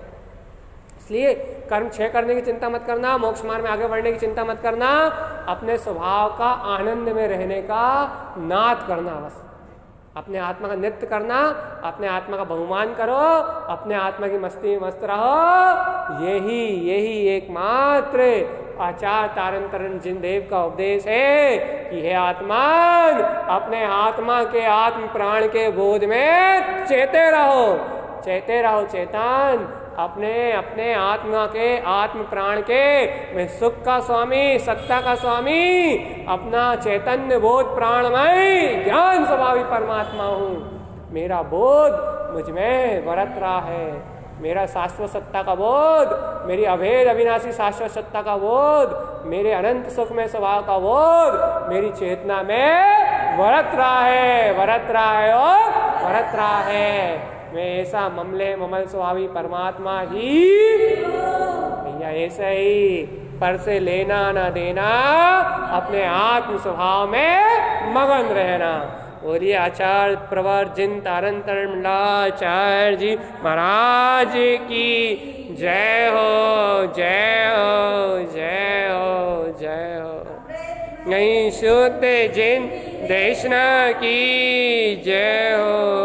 इसलिए कर्म क्षय करने की चिंता मत करना, मोक्ष मार्ग में आगे बढ़ने की चिंता मत करना, अपने स्वभाव का आनंद में रहने का नाद करना, बस अपने आत्मा का नृत्य करना, अपने आत्मा का बहुमान करो, अपने आत्मा की मस्ती में मस्त रहो। यही एकमात्र आचार्य तारण तरण जिनदेव का उपदेश है कि हे आत्मान, अपने आत्मा के आत्म प्राण के बोध में चेते रहो चेतन, अपने आत्मा के आत्म प्राण के मैं सुख का स्वामी, सत्ता का स्वामी, अपना चैतन्य बोध प्राणमय ज्ञान स्वभावी परमात्मा हूँ। मेरा बोध मुझ में बरत रहा है, मेरा शाश्वत सत्ता का बोध, मेरी अभेद अविनाशी शाश्वत सत्ता का बोध, मेरे अनंत सुख में स्वभाव का बोध मेरी चेतना में बरत रहा है। मैं ऐसा ममल स्वभावी परमात्मा ही भैया, ऐसा ही पर से लेना ना देना, अपने आत्म स्वभाव में मगन रहना। बोलिए आचार्य प्रवर जिन तारण तरण आचार्य जी महाराज की जय हो, जय हो, जय हो, जय हो। यही शुद्ध जिन देशना की जय हो।